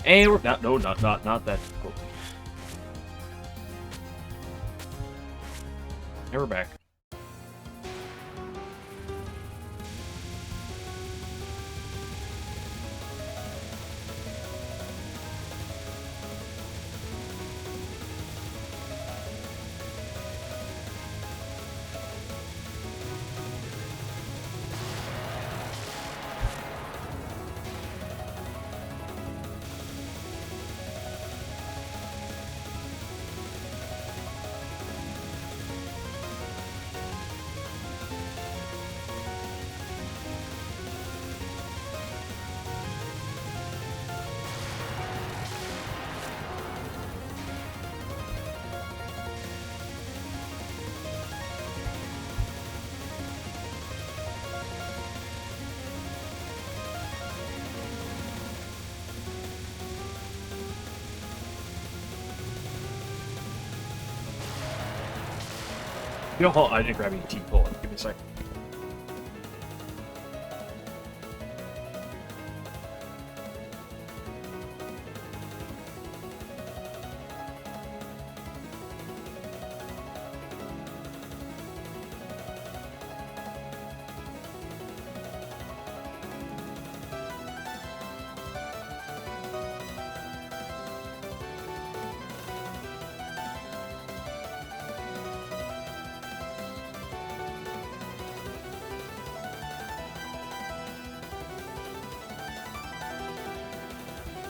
And we're not. No, not that difficult. And we're back. You know, I didn't grab any tea. Hold on, give me a second.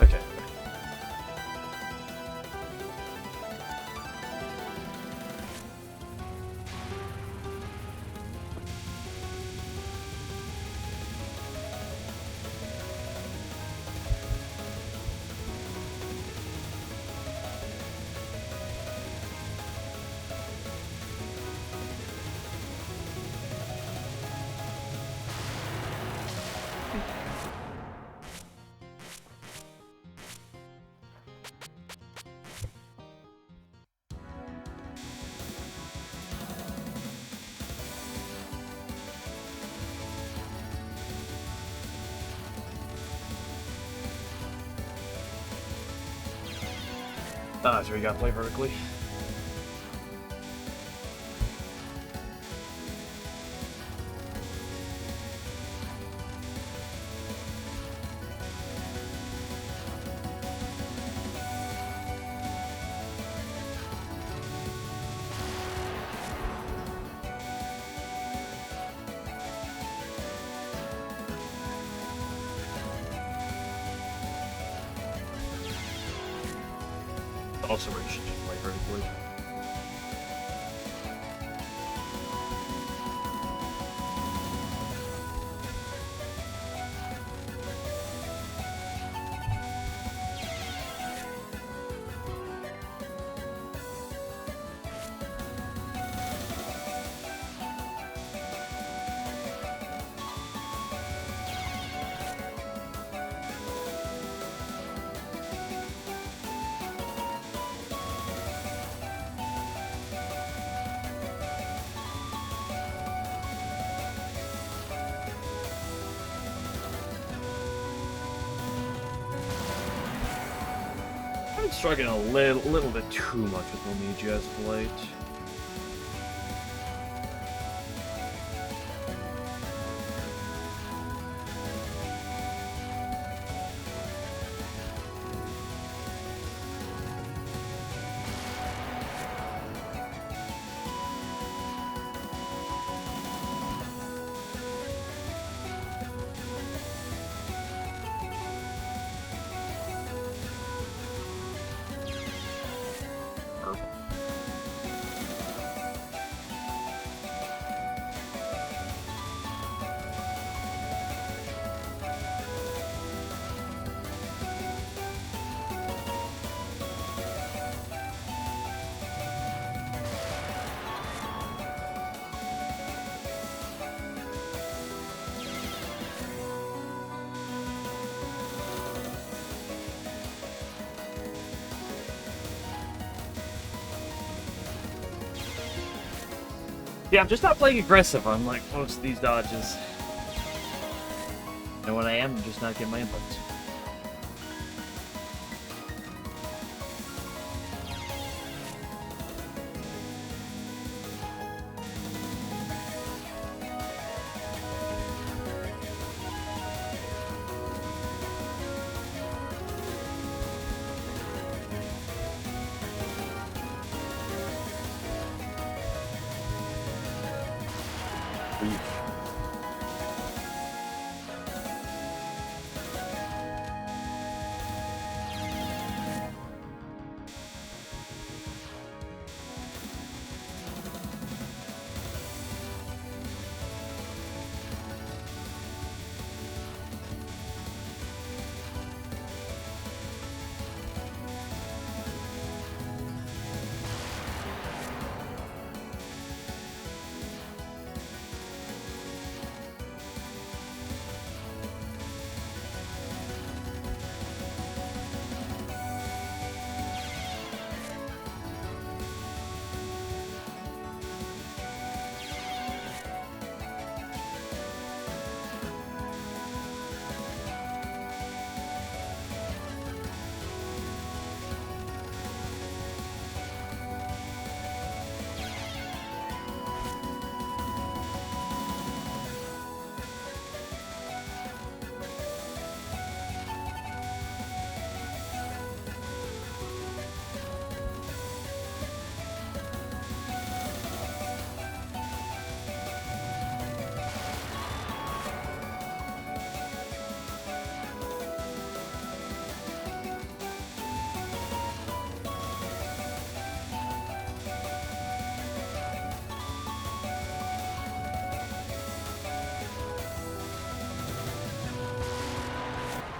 Okay. So we gotta play vertically. Also, we should just play vertically. I'm struggling a little bit too much with Omiji as of late. Yeah, I'm just not playing aggressive on like most of these dodges. And when I am, I'm just not getting my inputs. Ooh.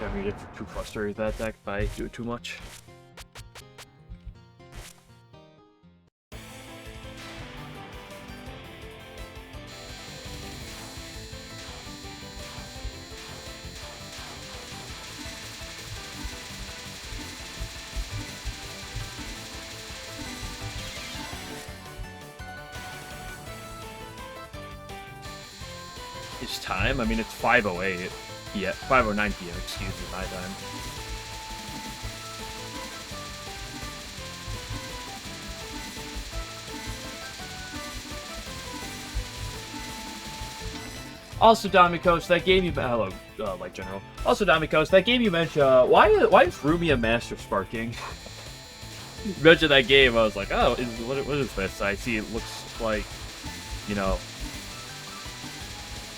I'm gonna get too frustrated with that deck if I do it too much. It's time? I mean, it's 5:08. Yeah, 5:09 p.m. Excuse me, my time. Also, Damikos, that game you hello, like general. Also, Damikos, that game you mentioned. Why is Rumia Master Sparking? You mentioned that game. I was like, oh, what is this? I see it looks like, you know,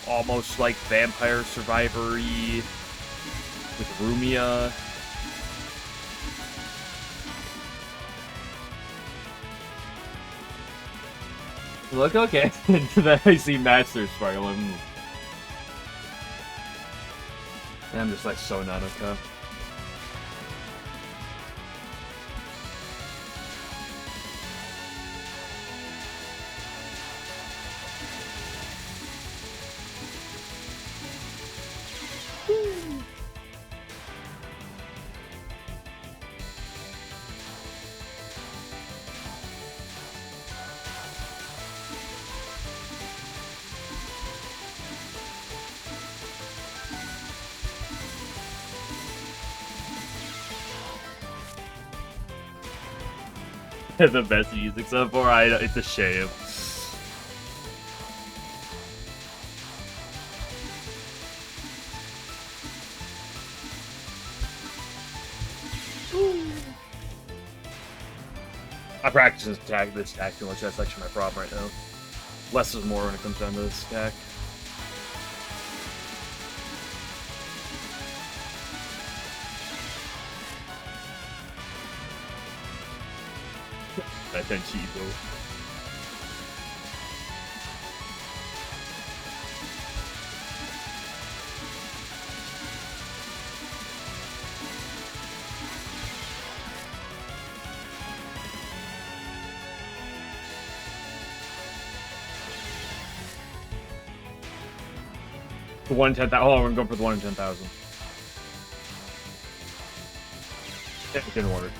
almost like Vampire Survivor-y with Rumia. Look, okay. Then I see Master Sparkle. I'm just like so not okay. The best music so far. It's a shame. I practice this attack too much. That's actually my problem right now. Less is more when it comes down to this attack. That Tenchizo. The 1 in 10,000. Oh, we're gonna go for the 1 in 10,000. It didn't work.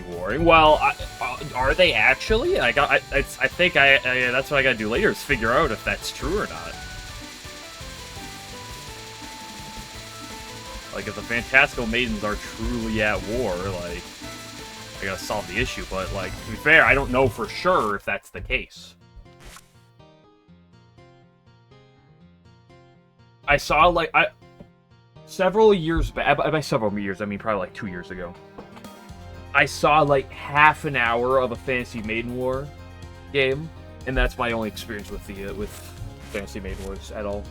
Warring. Well, are they actually? I think that's what I gotta do later is figure out if that's true or not. Like, if the Fantastical Maidens are truly at war, like, I gotta solve the issue. But, like, to be fair, I don't know for sure if that's the case. I saw, like, several years back, by several years, I mean probably like 2 years ago, I saw like half an hour of a Fantasy Maiden War game And that's my only experience with the with Fantasy Maiden Wars at all.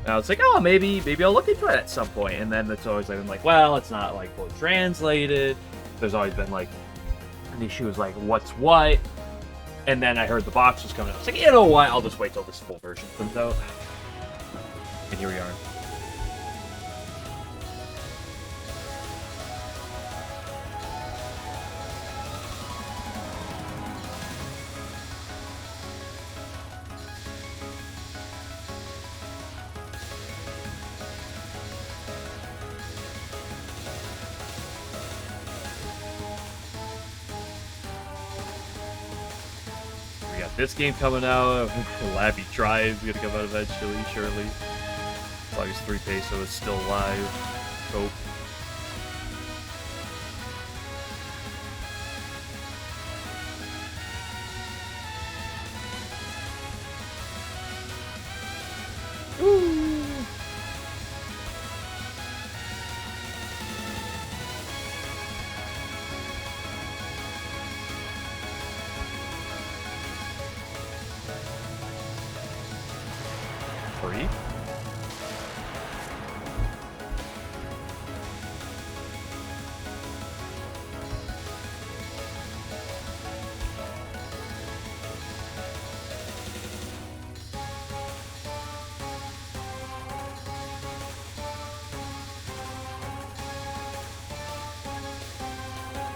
And I was like, oh, maybe I'll look into it at some point. And then it's always like, well, it's not like fully translated. There's always been like an issue is like what's what. And then I heard the box was coming out. I was like, you know what? I'll just wait till this full version comes out. And here we are. This game coming out, Labby Drive is gonna come out eventually, surely. August 3 Peso is still live. Hope. Free?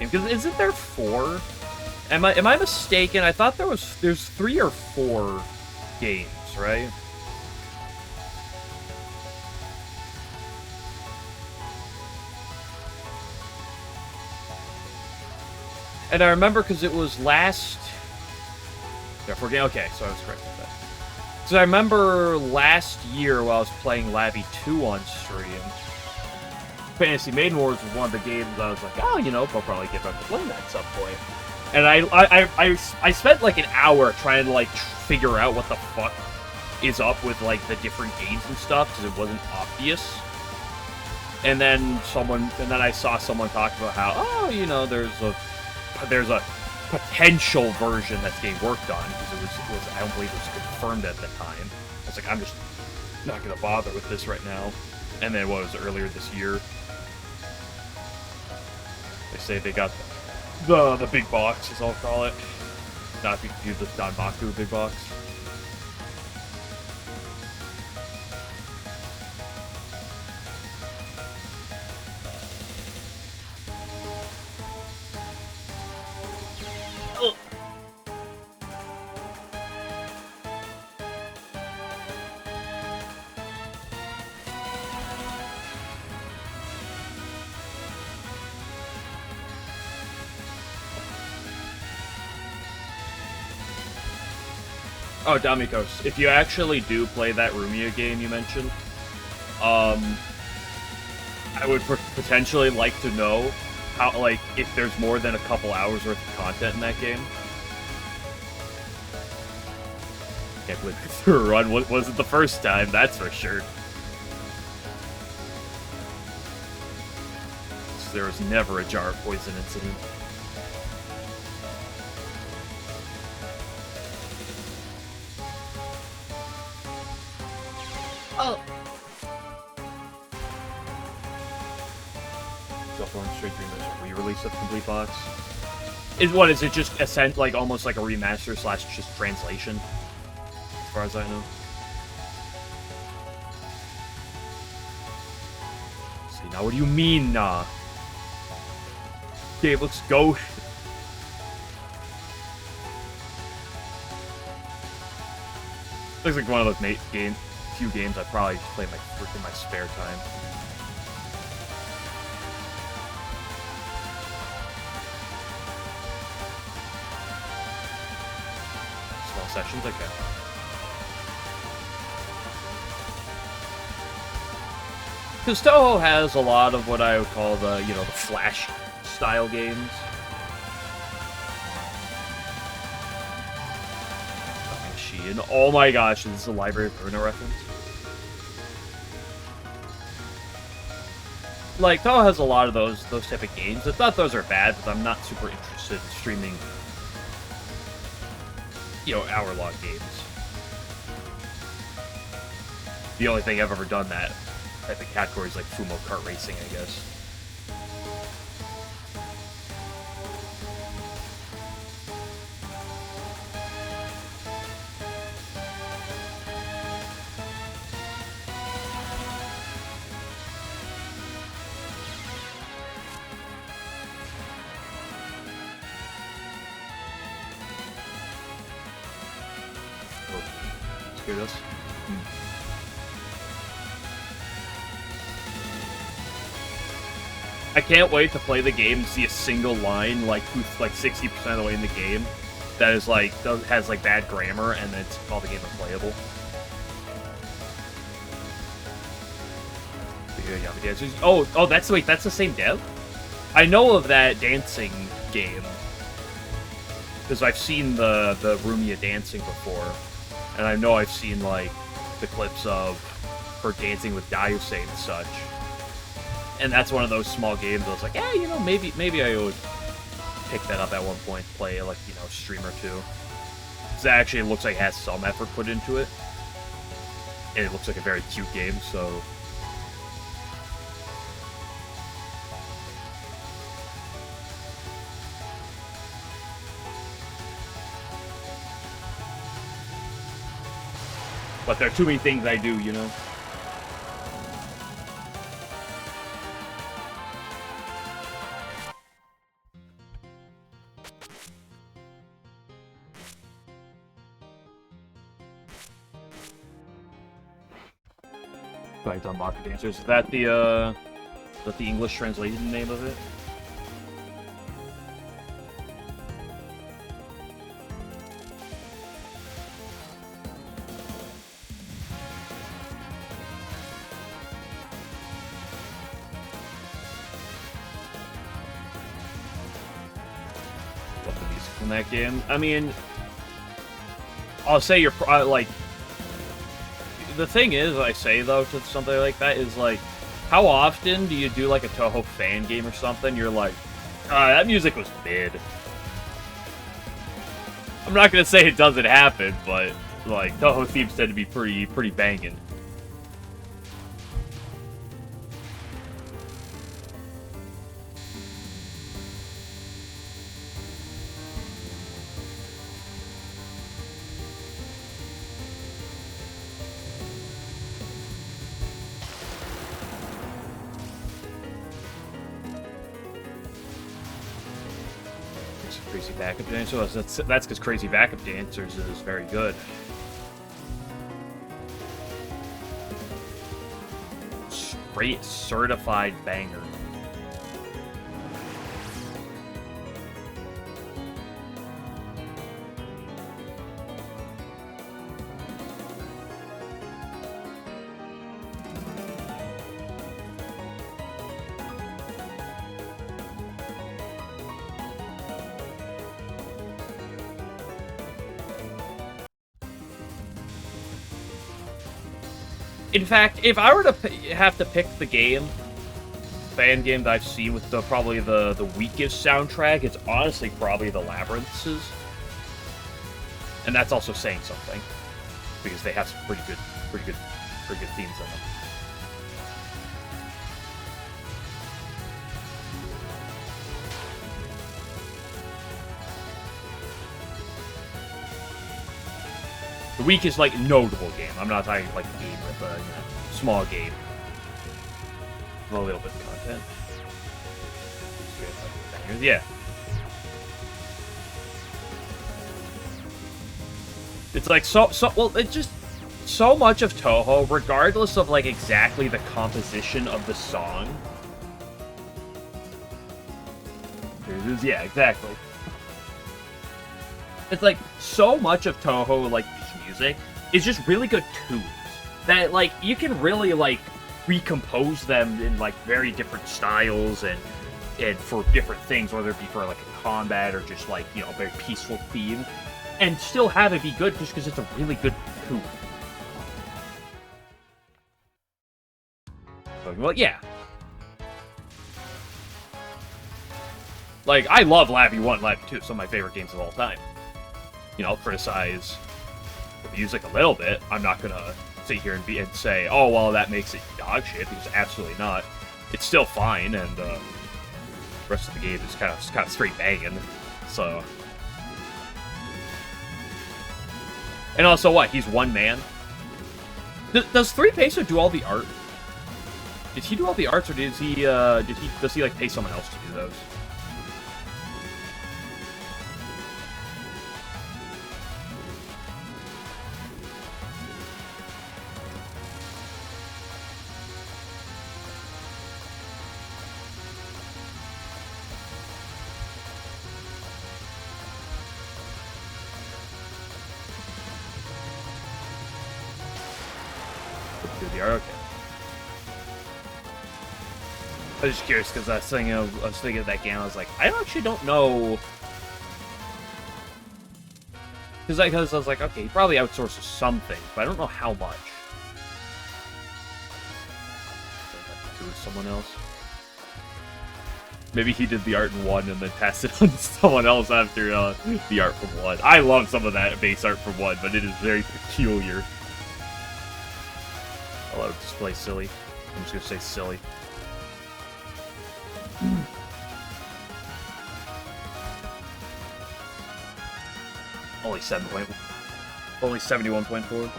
Because isn't there 4? Am I mistaken? I thought there's 3 or 4 games, right? And I remember because it was last... Okay, so I was correct with that. So I remember last year while I was playing Labby 2 on stream, Fantasy Maiden Wars was one of the games I was like, oh, you know, I'll probably get back to playing that at some point. And I spent like an hour trying to like figure out what the fuck is up with like the different games and stuff because it wasn't obvious. And then I saw someone talk about how, oh, you know, there's a potential version that's getting worked on because it was I don't believe it was confirmed at the time. I was like, I'm just not gonna bother with this right now. And then what was it, earlier this year? They say they got the big box, as I'll call it. Not if you can do the Danmaku big box. Oh, Damikos, if you actually do play that Rumia game you mentioned, I would potentially like to know how, like, if there's more than a couple hours worth of content in that game. Can't believe it through a run wasn't the first time, that's for sure. There was never a jar of poison incident. Oh. Self-Lawrence Straight Dream is a re-release of the complete box. Is it just like almost like a remaster / just translation? As far as I know. See, now what do you mean, nah? Game looks gauche. Looks like one of those few games I probably play in my spare time. Small sessions, okay. Because Touhou has a lot of what I would call the Flash style games. And oh my gosh, this is a Library of Ruina reference. Like, Touhou has a lot of those type of games. It's not those are bad, but I'm not super interested in streaming you know, hour-long games. The only thing I've ever done that type of category is like Fumo kart racing, I guess. Hear this? I can't wait to play the game and see a single line like 60% of the way in the game that is like has like bad grammar and then it's called the game unplayable. Oh, that's the same dev? I know of that dancing game because I've seen the Rumia dancing before. And I know I've seen, like, the clips of her dancing with Daiusei and such. And that's one of those small games I was like, yeah, you know, maybe I would pick that up at one point, play, like, you know, stream or two. Because it actually looks like it has some effort put into it. And it looks like a very cute game, so... But there are too many things I do, you know? Right, on Mocker Dancers. Is that the English translation name of it? In that game. I mean, I'll say you're like, the thing is, I say though to something like that is like, how often do you do like a Touhou fan game or something? You're like, that music was mid. I'm not gonna say it doesn't happen, but like Touhou themes tend to be pretty banging. Crazy Backup Dancers. That's because Crazy Backup Dancers is very good. Straight certified banger. In fact, if I were to have to pick the fan game that I've seen with probably the weakest soundtrack, it's honestly probably the Labyrinths. And that's also saying something, because they have some pretty good themes in them. The weakest, like, notable game. I'm not talking, like, a game with a small game. A little bit of content. Yeah. It's like, well, it just, so much of Touhou, regardless of, like, exactly the composition of the song. Yeah, exactly. It's like, so much of Touhou, like, music is just really good tunes that, like, you can really, like, recompose them in, like, very different styles and for different things, whether it be for, like, a combat or just, like, you know, a very peaceful theme, and still have it be good just because it's a really good tune. Well, yeah. Like, I love Labby 1 and Labby 2, some of my favorite games of all time. you know, criticize the music a little bit. I'm not gonna sit here and say, oh, well, that makes it dog shit, because absolutely not. It's still fine, and the rest of the game is kind of straight banging. So, and also, what? He's one man. Does 3 Peso do all the art? Did he do all the arts, or does he like pay someone else to do those? Do the art, okay. I was just curious because I was thinking of that game. I was like, I actually don't know, because I was like, okay, he probably outsources something, but I don't know how much. Do with someone else. Maybe he did the art in 1 and then passed it on to someone else after the art from 1. I love some of that base art from 1, but it is very peculiar. I'll let it display silly. I'm just gonna say silly. Only 7 point. Only 71.4.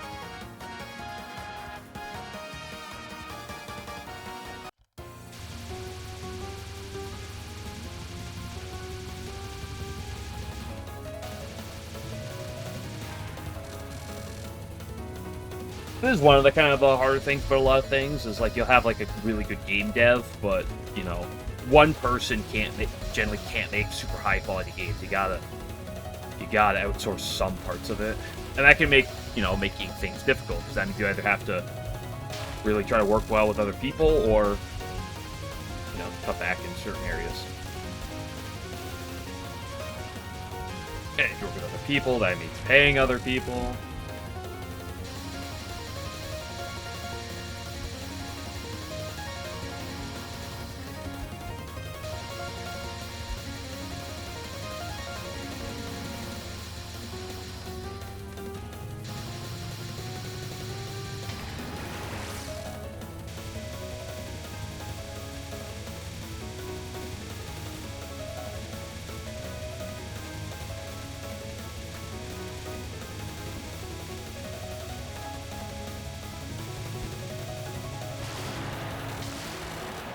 This is one of the kind of the harder things for a lot of things, is like you'll have like a really good game dev, but you know, one person generally can't make super high quality games. You gotta outsource some parts of it, and that can make, you know, making things difficult, because that means you either have to really try to work well with other people, or, you know, cut back in certain areas. And if you work with other people, that means paying other people.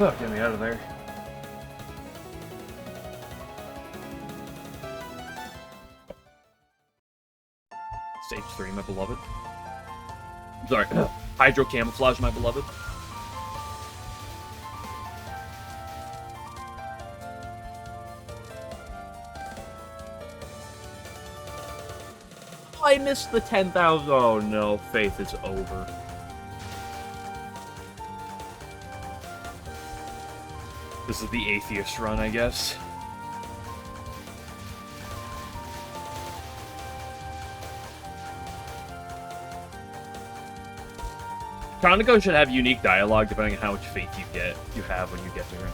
Oh, get me out of there. Stage 3, my beloved. Sorry. Hydro camouflage, my beloved. I missed the 10,000. Oh no, Faith is over. This is the atheist run, I guess. Kaneko should have unique dialogue depending on how much faith you have when you get to her.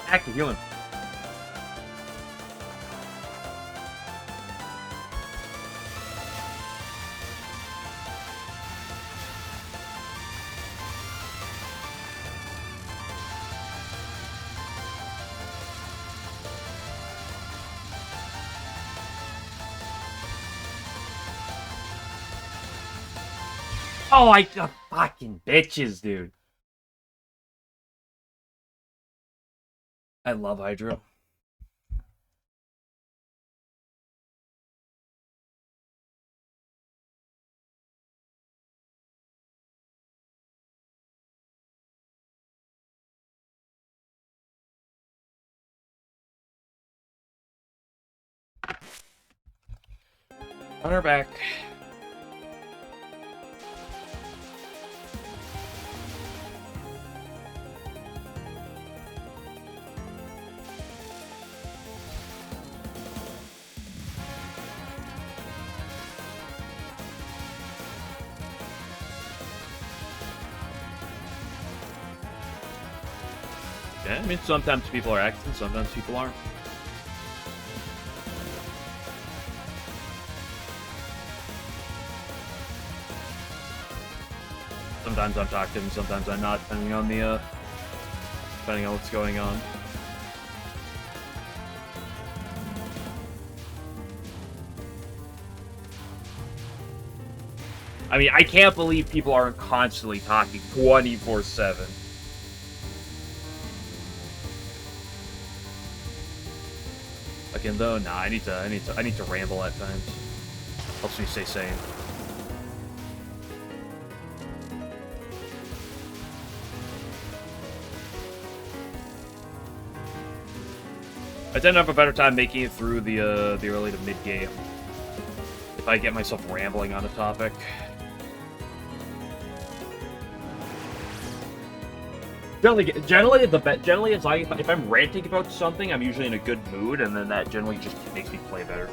Active healing. Oh, fucking bitches, dude. I love Hydro. On her back. Yeah, I mean, sometimes people are acting, sometimes people aren't. Sometimes I'm talking, sometimes I'm not, depending on what's going on. I mean, I can't believe people aren't constantly talking 24/7. Again, though, nah, I need to ramble at times. Helps me stay sane. I tend to have a better time making it through the early to mid game if I get myself rambling on a topic. Generally, it's like if I'm ranting about something, I'm usually in a good mood, and then that generally just makes me play better.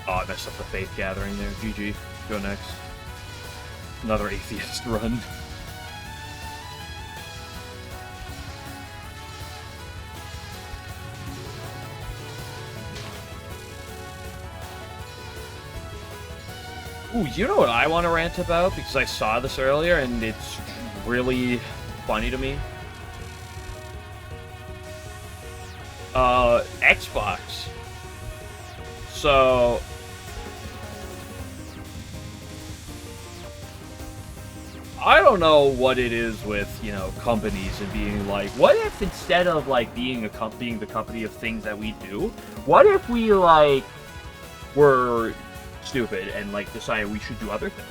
Oh, I messed up the faith gathering there. GG. Go next. Another atheist run. Ooh, you know what I want to rant about? Because I saw this earlier, and it's really funny to me. Xbox. So... I don't know what it is with, you know, companies and being like, what if instead of, like, being the company of things that we do, what if we, like, were stupid and, like, decided we should do other things?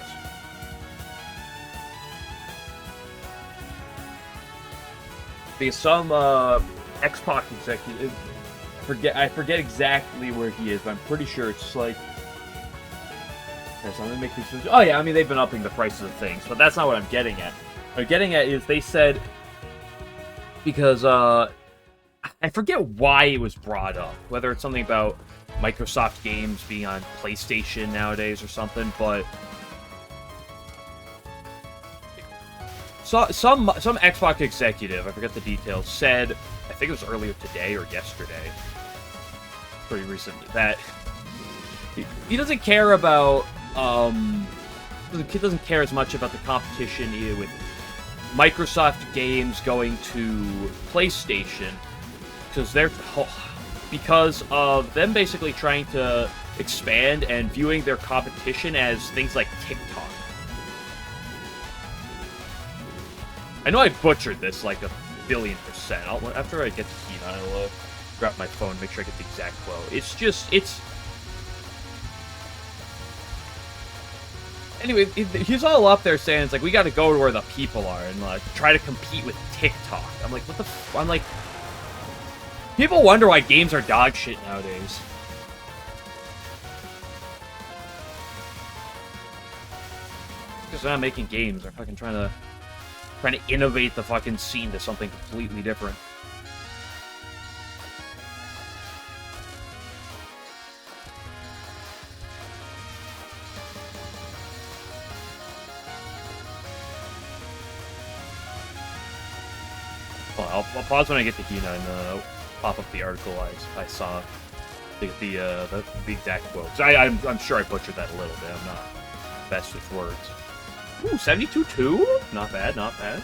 Because some, Xbox executive, I forget exactly where he is, but I'm pretty sure it's, like, so I'm gonna make these. Oh yeah, I mean they've been upping the prices of things, but that's not what I'm getting at. What I'm getting at is they said because I forget why it was brought up, whether it's something about Microsoft games being on PlayStation nowadays or something, but some Xbox executive, I forget the details, said, I think it was earlier today or yesterday, pretty recently, that he doesn't care about doesn't care as much about the competition with Microsoft games going to PlayStation because of them basically trying to expand and viewing their competition as things like TikTok. I know I butchered this like 1,000,000,000%. After I get to Keynote, I'll grab my phone, make sure I get the exact quote. It's anyway, he's all up there saying it's like we got to go to where the people are and like try to compete with TikTok. I'm like, what the? I'm like, people wonder why games are dog shit nowadays. Because they're not making games; they're fucking trying to innovate the fucking scene to something completely different. I'll pause when I get to Hina and pop up the article I saw to get the exact quotes. I'm sure I butchered that a little bit. I'm not best with words. Ooh, 72-2? Not bad, not bad.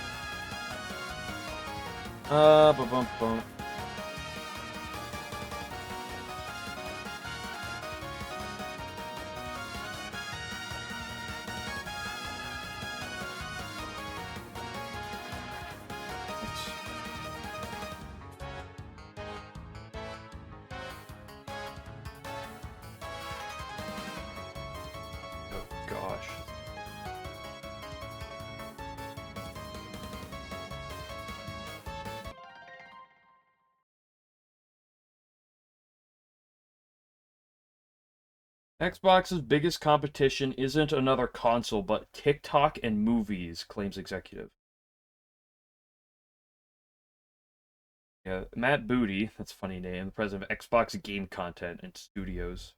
Bum. Xbox's biggest competition isn't another console, but TikTok and movies, claims executive. Yeah, Matt Booty, that's a funny name, the president of Xbox Game Content and Studios.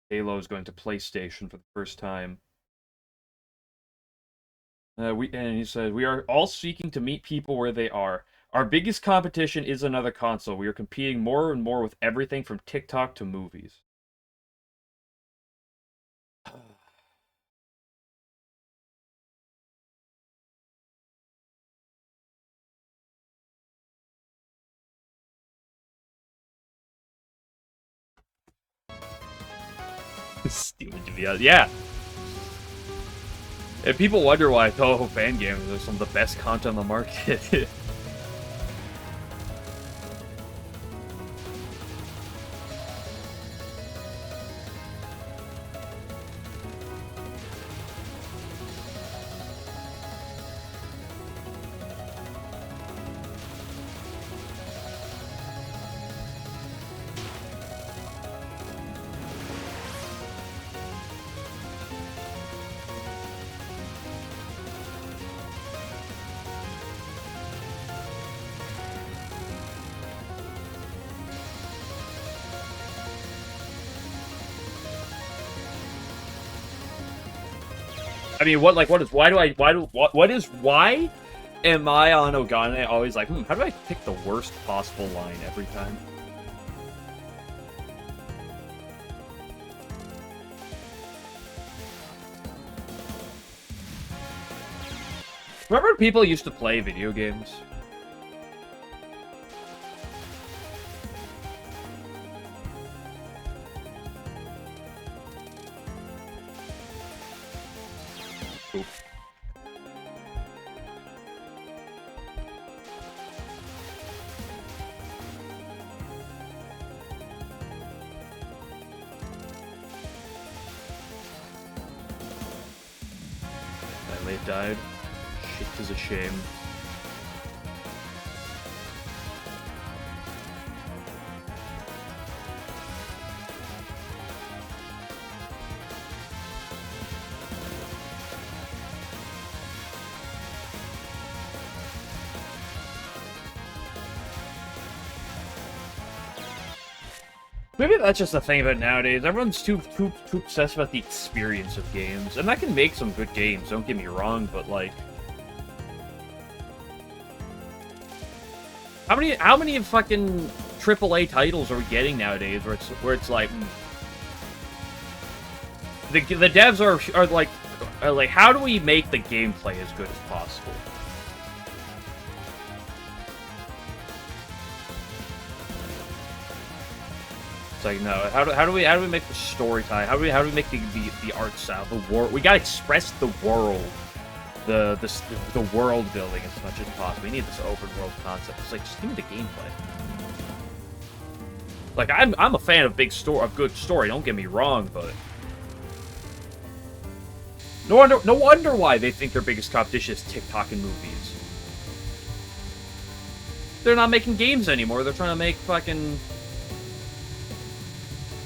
Halo is going to PlayStation for the first time. And he said, "We are all seeking to meet people where they are. Our biggest competition is another console. We are competing more and more with everything from TikTok to movies." Stupid to be honest. Yeah. And people wonder why Touhou fan games are some of the best content on the market. I mean, what is, why am I on Ogane always like, how do I pick the worst possible line every time? Remember when people used to play video games? Oop. That late died. Shit is a shame. Maybe that's just the thing about nowadays. Everyone's too obsessed about the experience of games, and that can make some good games. Don't get me wrong, but like, how many fucking AAA titles are we getting nowadays where it's like the devs are like, how do we make the gameplay as good as possible? Like, no, how do we make the story time? How do we make the art style, the world? We gotta express the world, the world building as much as possible. We need this open world concept. It's like, just give me the gameplay. Like, I'm a fan of good story. Don't get me wrong, but no wonder why they think their biggest competition is TikTok and movies. They're not making games anymore. They're trying to make fucking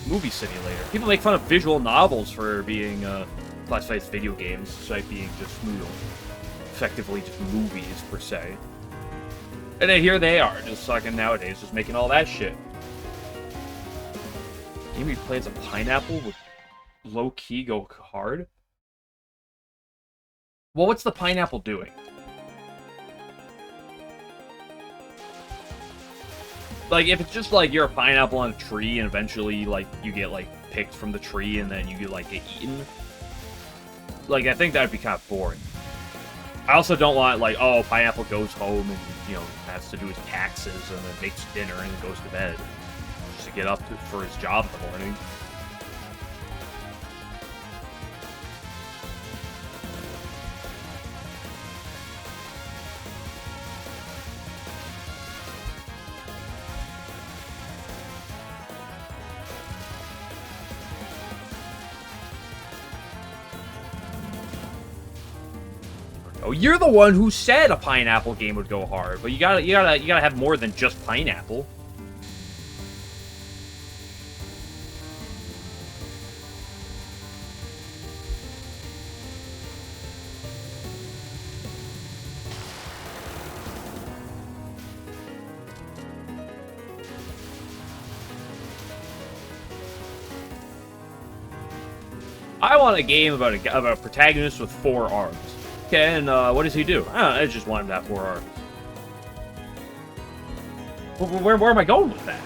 movie simulator. People make fun of visual novels for being classified as video games, despite being just, effectively just movies per se. And then here they are, just fucking nowadays, just making all that shit. Game you play as a pineapple with low key go hard. Well, what's the pineapple doing? Like, if it's just, like, you're a pineapple on a tree, and eventually, like, you get, like, picked from the tree, and then you, like, get eaten. Like, I think that'd be kind of boring. I also don't want, like, oh, pineapple goes home and, has to do his taxes, and then makes dinner, and then goes to bed. Just to get up for his job in the morning. Oh, you're the one who said a pineapple game would go hard, but you gotta have more than just pineapple. I want a game about a protagonist with 4 arms. Okay, and what does he do? I just want him to have 4 arms. Where am I going with that?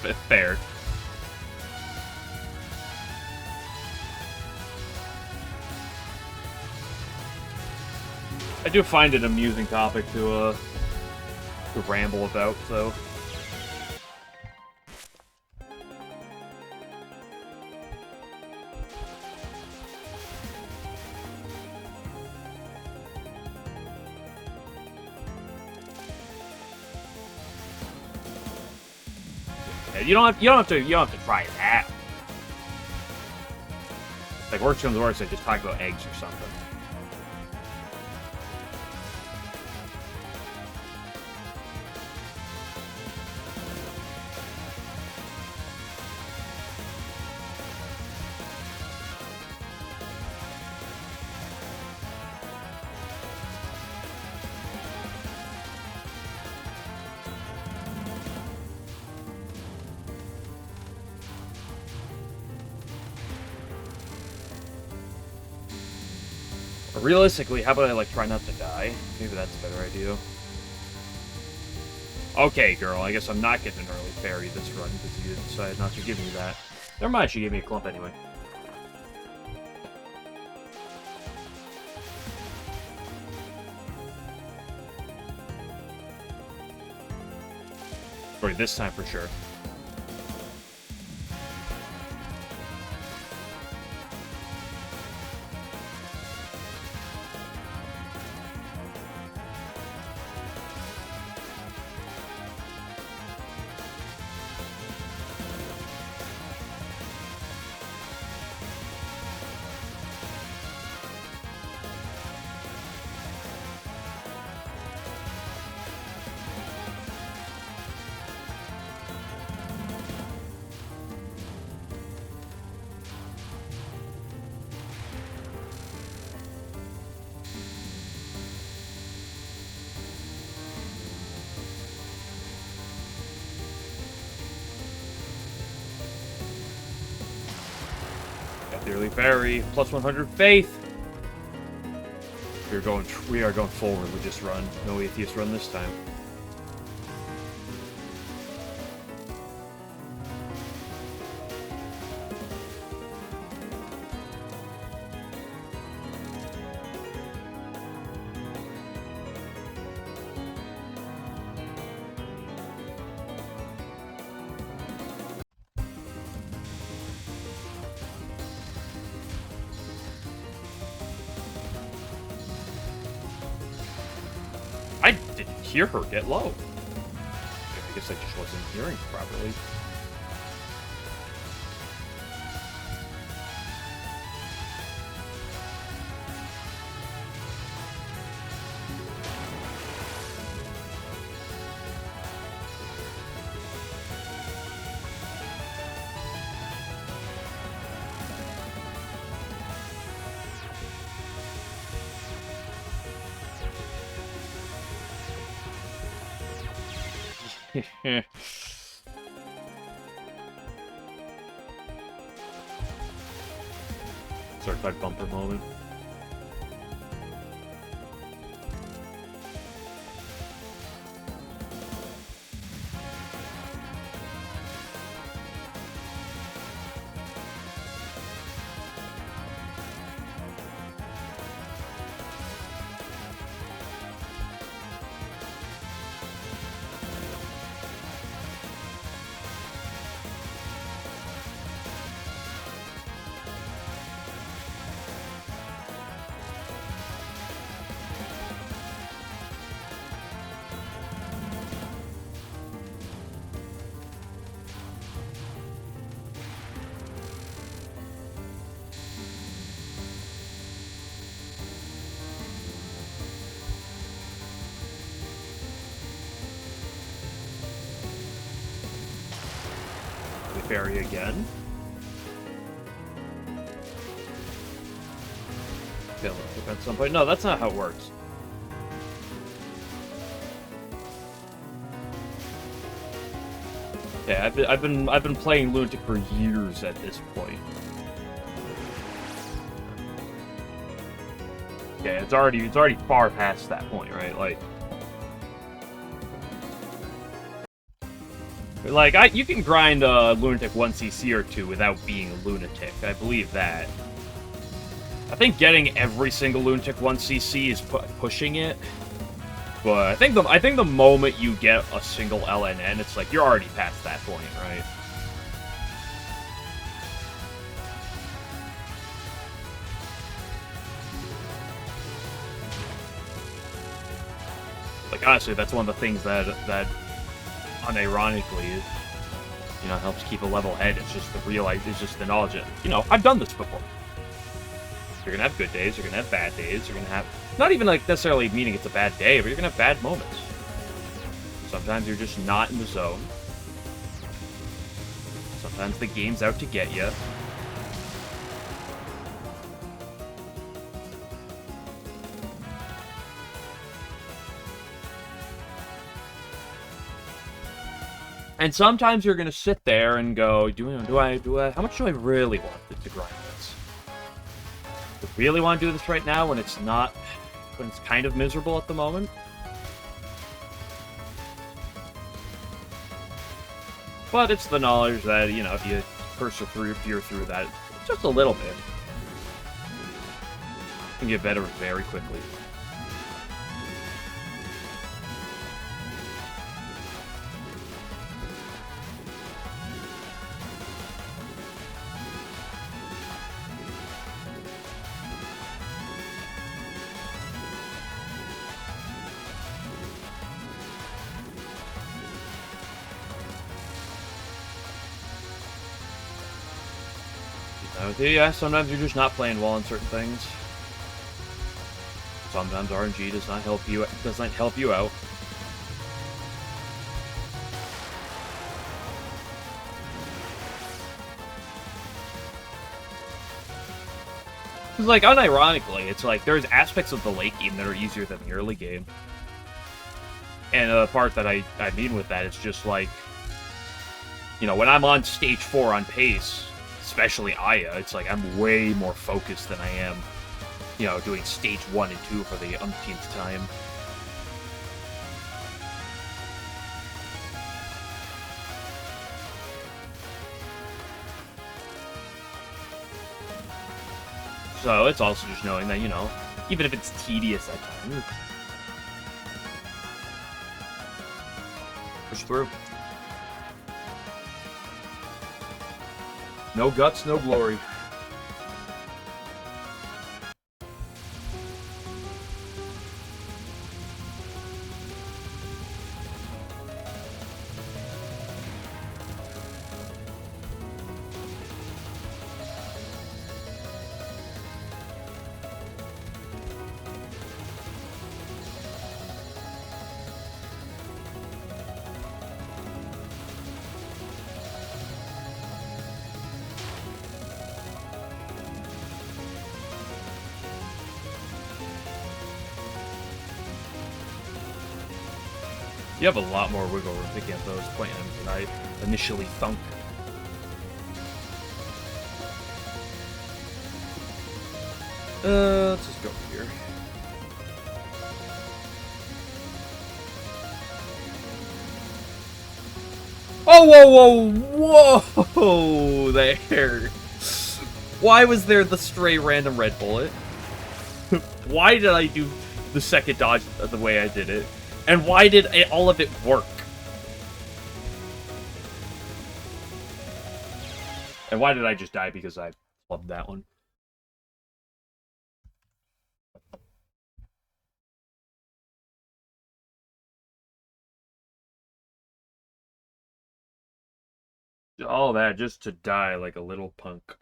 It's fair. I do find it an amusing topic to ramble about, so. You don't have to try that. Like, worst comes to worst, I just talk about eggs or something. Realistically, how about I, like, try not to die? Maybe that's a better idea. Okay, girl, I guess I'm not getting an early fairy this run because you decided not to give me that. Never mind, she gave me a clump anyway. Or this time for sure. Early fairy, plus 100 faith. We are going full religious run. No atheist run this time. I didn't hear her get low. I guess I just wasn't hearing properly. Certified bumper moment. Holy Fairy again. Kill him at some point. No, that's not how it works. Yeah, I've been playing Lunatic for years at this point. Yeah, it's already far past that point, right? Like you can grind a Lunatic 1cc or 2 without being a Lunatic. I believe that. I think getting every single Lunatic 1cc is pushing it. But I think the moment you get a single LNN, it's like you're already past that point, right? Like honestly, that's one of the things that unironically, you know, helps keep a level head. It's just it's just the knowledge that, you know, I've done this before. You're gonna have good days, you're gonna have bad days, you're gonna have not even like necessarily meaning it's a bad day, but you're gonna have bad moments. Sometimes you're just not in the zone. Sometimes the game's out to get you. And sometimes you're gonna sit there and go, do I, how much do I really want to grind this? Do I really want to do this right now when it's kind of miserable at the moment? But it's the knowledge that, you know, if you persevere through that just a little bit, you can get better very quickly. Yeah, sometimes you're just not playing well on certain things. Sometimes RNG does not help you out. Because, like, unironically, it's like there's aspects of the late game that are easier than the early game. And the part that I mean with that is just like, you know, when I'm on stage 4 on pace, especially Aya, it's like I'm way more focused than I am, you know, doing stage 1 and 2 for the umpteenth time. So it's also just knowing that, you know, even if it's tedious at times, push through. No guts, no glory. You have a lot more wiggle room picking up those plans than I initially thunk. Let's just go here. Oh, whoa, whoa, there. Why was there the stray random red bullet? Why did I do the second dodge the way I did it? And why did all of it work? And why did I just die because I loved that one? All that just to die like a little punk.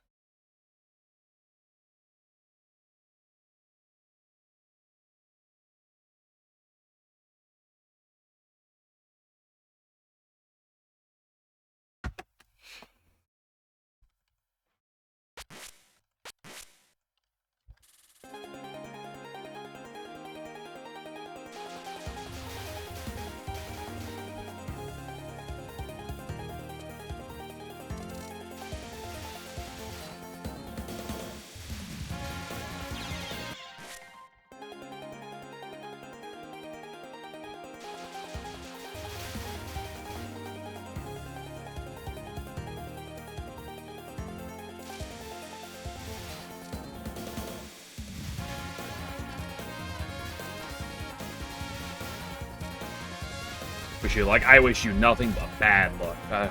Wish you luck. I wish you nothing but bad luck. I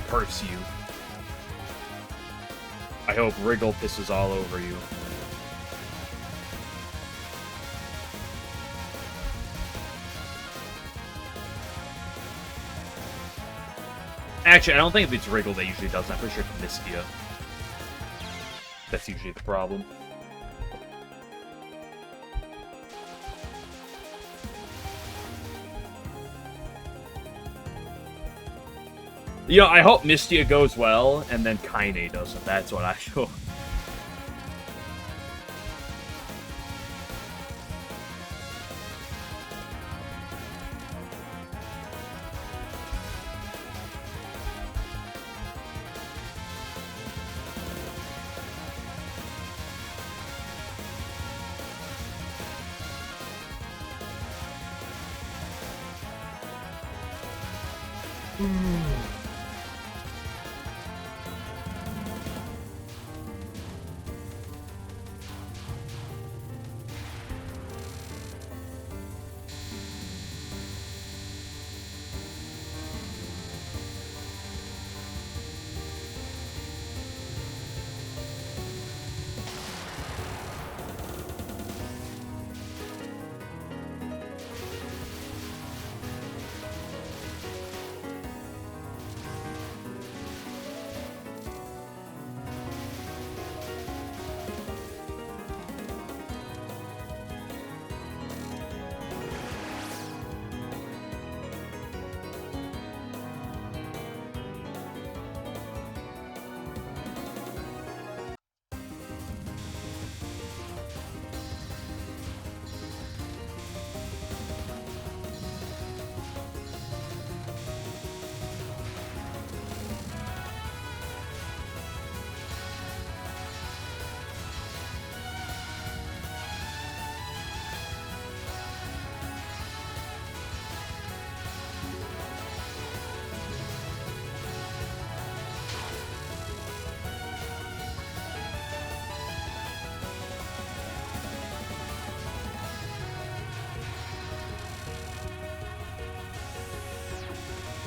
curse you. I hope Wriggle pisses all over you. Actually, I don't think if it's Wriggle that usually does that. I'm pretty sure it's Mistia. That's usually the problem. You know, I hope Mistia goes well, and then Kaine doesn't. That's what I hope.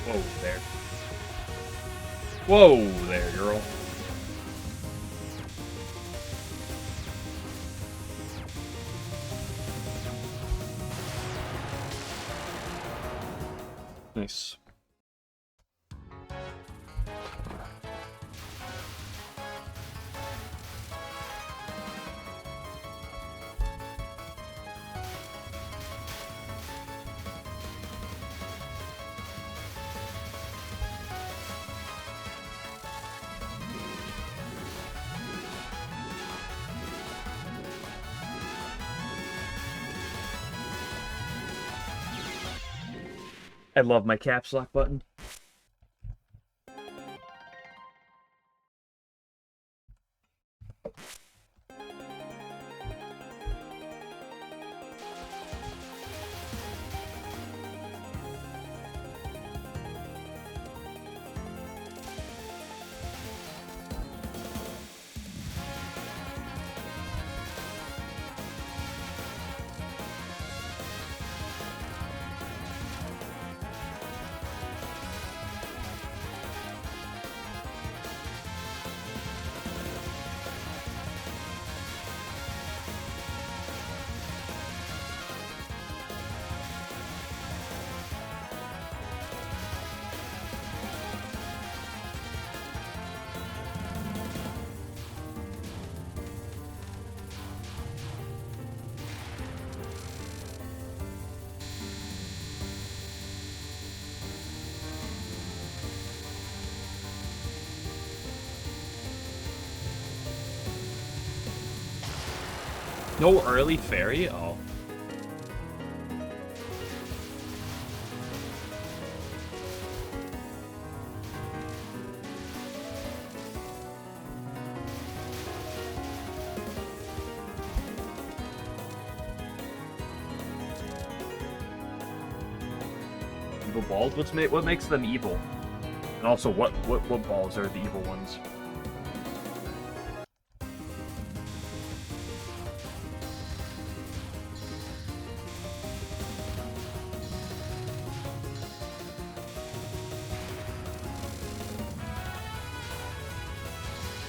Whoa there. Whoa there, girl. Nice. I love my caps lock button. No early fairy? Oh. Evil balls? What makes them evil? And also, what balls are the evil ones?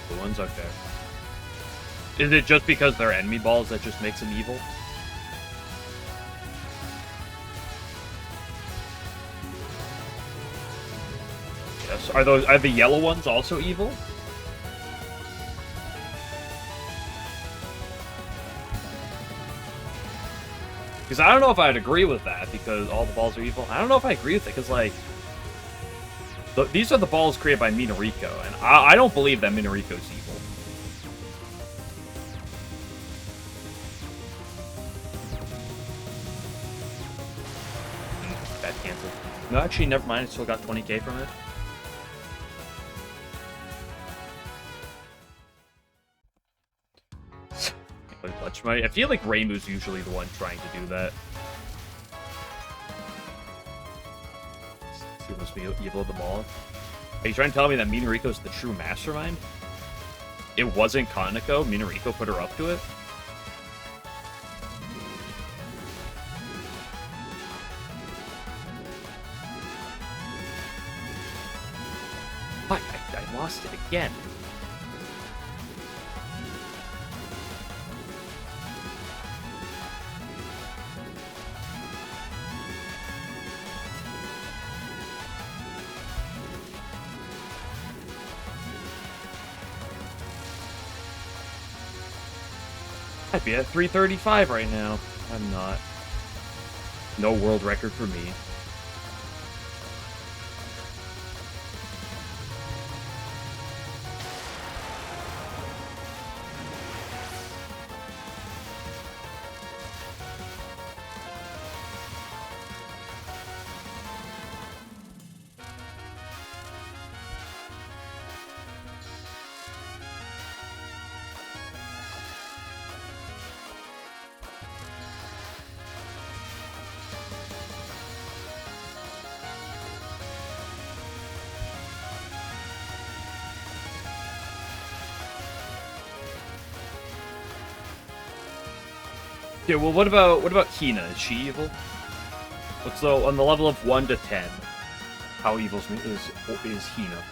Blue ones? Okay. Is it just because they're enemy balls that just makes them evil? Yes. Are the yellow ones also evil? Because I don't know if I'd agree with that, because all the balls are evil. I don't know if I agree with it, because, like, these are the balls created by Minariko, and I don't believe that Minariko's evil. Bad cancel. No, actually, never mind. I still got 20k from it. I feel like Reimu's usually the one trying to do that. He must be evil of them all. Are you trying to tell me that Minariko's the true mastermind? It wasn't Kaneko. Minariko put her up to it? Fuck, I lost it again. I'd be at 335 right now. I'm not. No world record for me. Okay, well, what about Hina? Is she evil? So on the level of 1 to 10, how evil is Hina?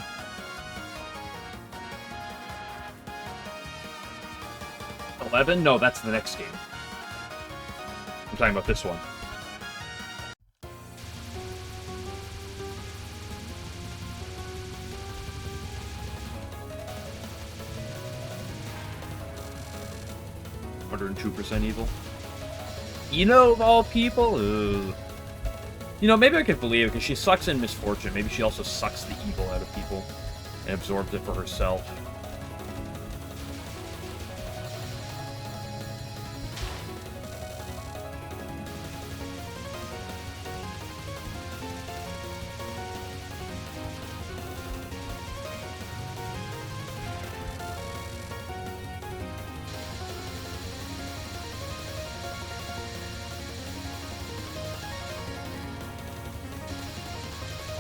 $11? No, that's the next game. I'm talking about this one. %2 evil. Of all people? Ugh. Maybe I could believe it, because she sucks in misfortune. Maybe she also sucks the evil out of people and absorbs it for herself.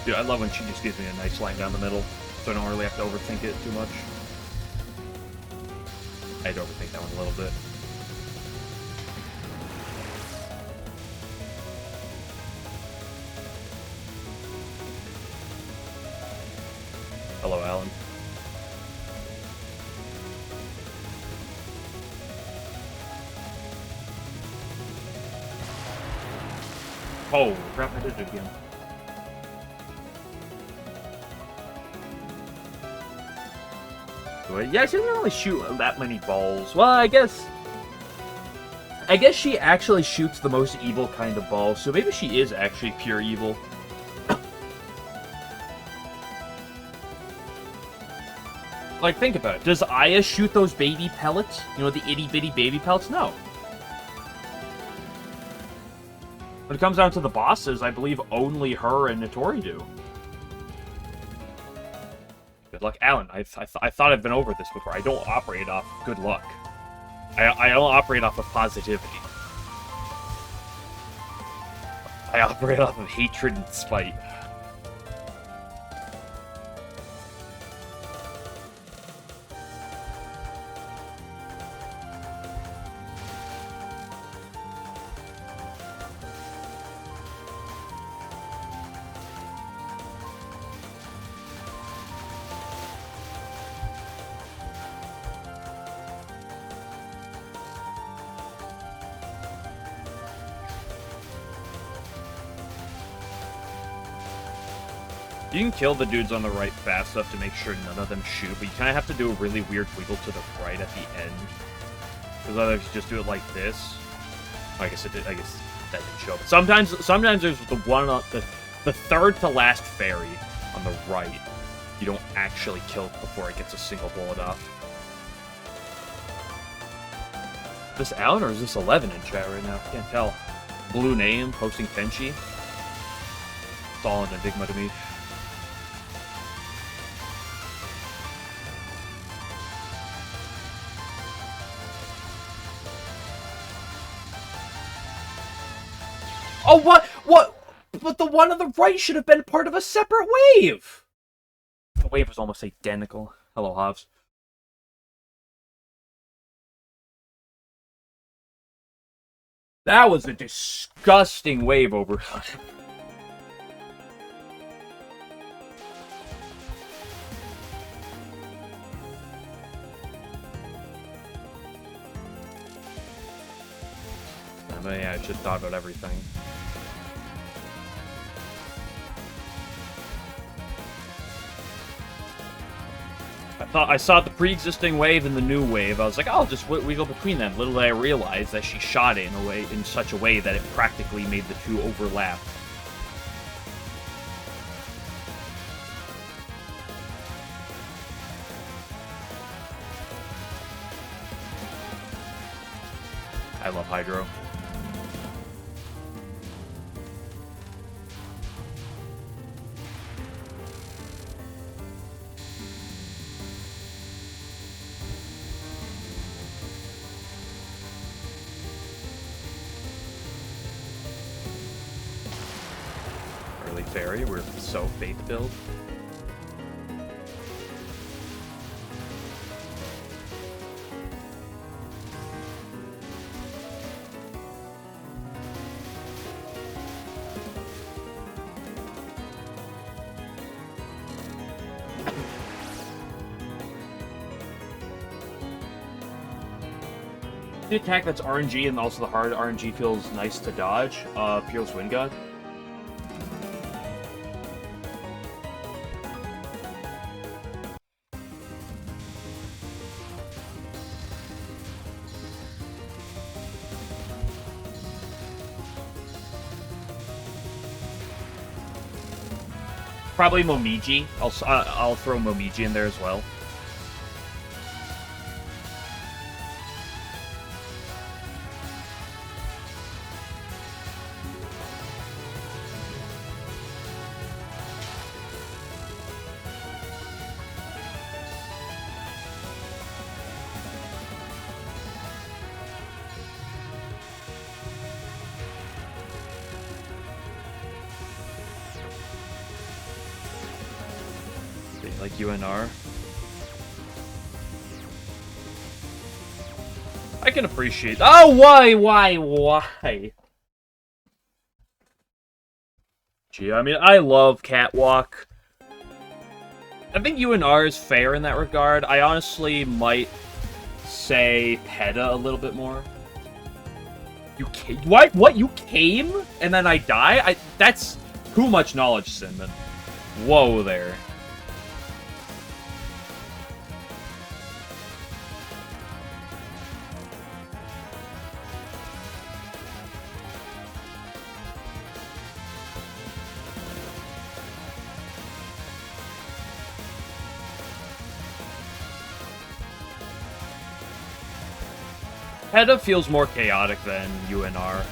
Dude, I love when she just gives me a nice line down the middle, so I don't really have to overthink it too much. I had to overthink that one a little bit. Hello, Alan. Oh, crap, I did it again. Yeah, she doesn't really shoot that many balls. Well, I guess she actually shoots the most evil kind of balls, so maybe she is actually pure evil. Like, think about it. Does Aya shoot those baby pellets? The itty-bitty baby pellets? No. When it comes down to the bosses, I believe only her and Notori do. Good luck. Alan, I thought I've been over this before. I don't operate off good luck. I don't operate off of positivity. I operate off of hatred and spite. You can kill the dudes on the right fast enough to make sure none of them shoot, but you kind of have to do a really weird wiggle to the right at the end. Because otherwise, you just do it like this. I guess it did. I guess that didn't show. But sometimes there's the one on the third to last fairy on the right. You don't actually kill it before it gets a single bullet off. Is this Alan or is this 11 in chat right now? Can't tell. Blue name, posting Tenchi. It's all an enigma to me. Oh, what? But the one on the right should have been part of a separate wave! The wave was almost identical. Hello, Hobbs. That was a disgusting wave over. Yeah, I should have thought about everything. I saw the pre-existing wave and the new wave. I was like, oh, I'll just wiggle between them. Little did I realize that she shot it in such a way that it practically made the two overlap. I love Hydro. Early fairy, we're so faith build. The attack that's RNG and also the hard RNG feels nice to dodge. Peerless Wind God. Probably Momiji. I'll throw Momiji in there as well. Like UNR. I can appreciate. Oh, why? Gee, I mean, I love Catwalk. I think UNR is fair in that regard. I honestly might say PETA a little bit more. You came? What? You came and then I die? That's too much knowledge, Cinnamon. Whoa there. PETA feels more chaotic than UNR.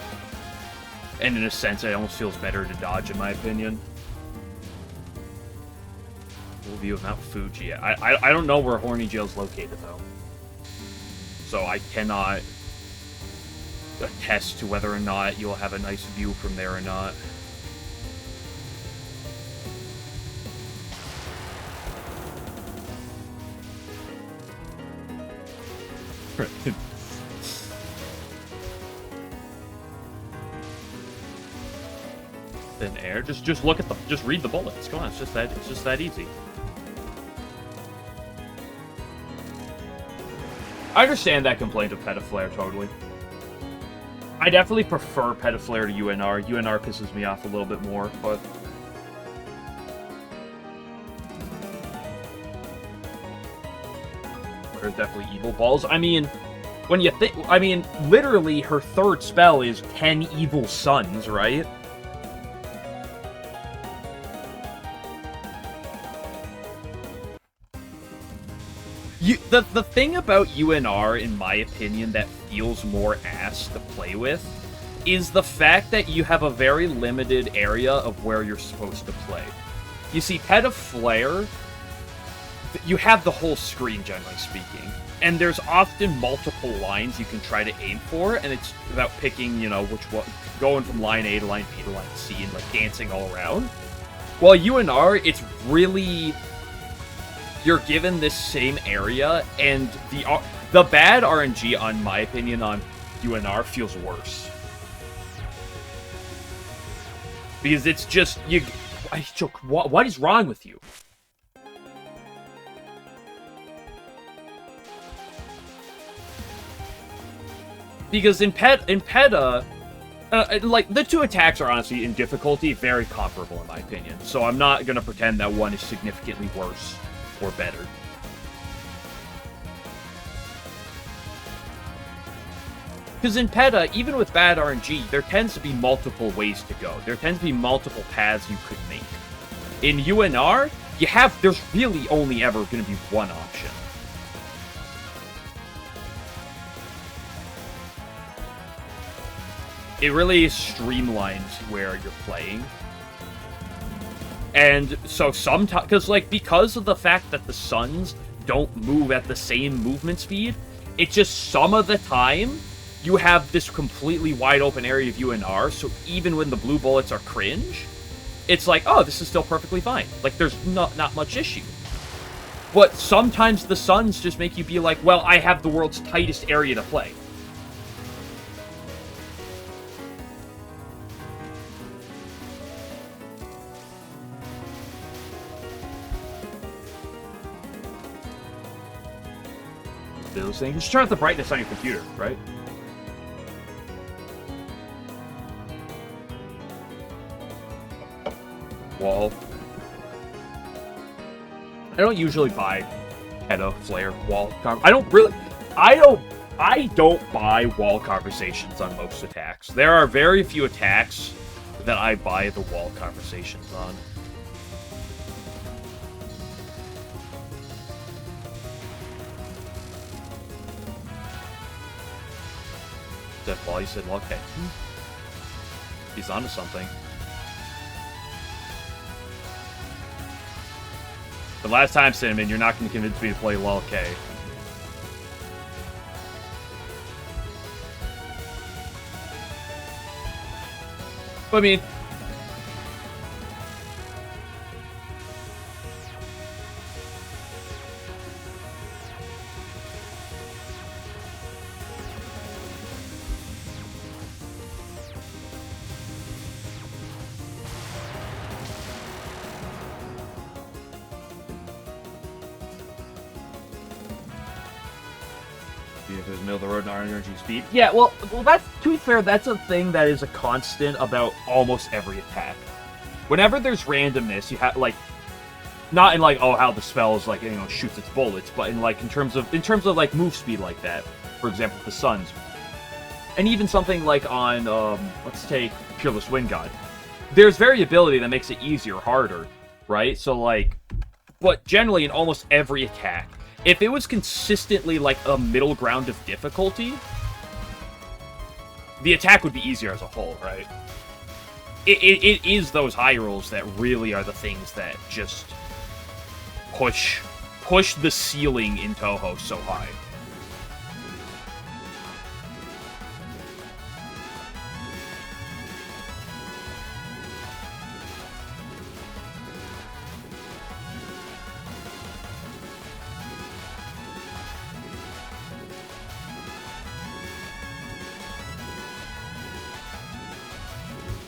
And in a sense, it almost feels better to dodge, in my opinion. Full view of Mount Fuji. I don't know where Horny Jail's located, though. So I cannot attest to whether or not you'll have a nice view from there or not. Thin air. Just look at the. Just read the bullets. Come on, it's just that easy. I understand that complaint of Petaflare totally. I definitely prefer Petaflare to UNR. UNR pisses me off a little bit more, but are definitely evil balls. I mean, when you think, I mean, literally her third spell is 10 evil suns, right? The thing about UNR, in my opinion, that feels more ass to play with is the fact that you have a very limited area of where you're supposed to play. You see, Head of Flare, you have the whole screen, generally speaking, and there's often multiple lines you can try to aim for, and it's about picking, you know, which one, going from line A to line B to line C, and, like, dancing all around. While UNR, it's really... You're given this same area, and the bad RNG, on my opinion, on UNR feels worse. Because it's just, what is wrong with you? Because in PETA, like, the two attacks are honestly, in difficulty, very comparable in my opinion. So I'm not going to pretend that one is significantly worse or better. Because in PETA, even with bad RNG, there tends to be multiple ways to go. There tends to be multiple paths you could make. In UNR, there's really only ever going to be one option. It really streamlines where you're playing. And so sometimes, because of the fact that the suns don't move at the same movement speed, it's just some of the time, you have this completely wide open area of UNR, so even when the blue bullets are cringe, it's like, oh, this is still perfectly fine. Like, there's not much issue. But sometimes the suns just make you be like, well, I have the world's tightest area to play. Those things. Just turn up the brightness on your computer, right? Wall. I don't usually buy PETA Flare wall. I don't buy wall conversations on most attacks. There are very few attacks that I buy the wall conversations on. That ball, you said, well, okay. He's onto something. The last time, Cinnamon, you're not going to convince me to play LOL K. But, I mean... If there's middle of the road and energy speed. Yeah, well, that's, to be fair, that's a thing that is a constant about almost every attack. Whenever there's randomness, you have, like, not in, like, oh, how the spell is, like, you know, shoots its bullets, but in, like, in terms of like, move speed like that. For example, the Suns. And even something like on, let's take Peerless Wind God. There's variability that makes it easier or harder, right? So, like, but generally in almost every attack, if it was consistently, like, a middle ground of difficulty, the attack would be easier as a whole, right? It is those high rolls that really are the things that just push the ceiling in Touhou so high.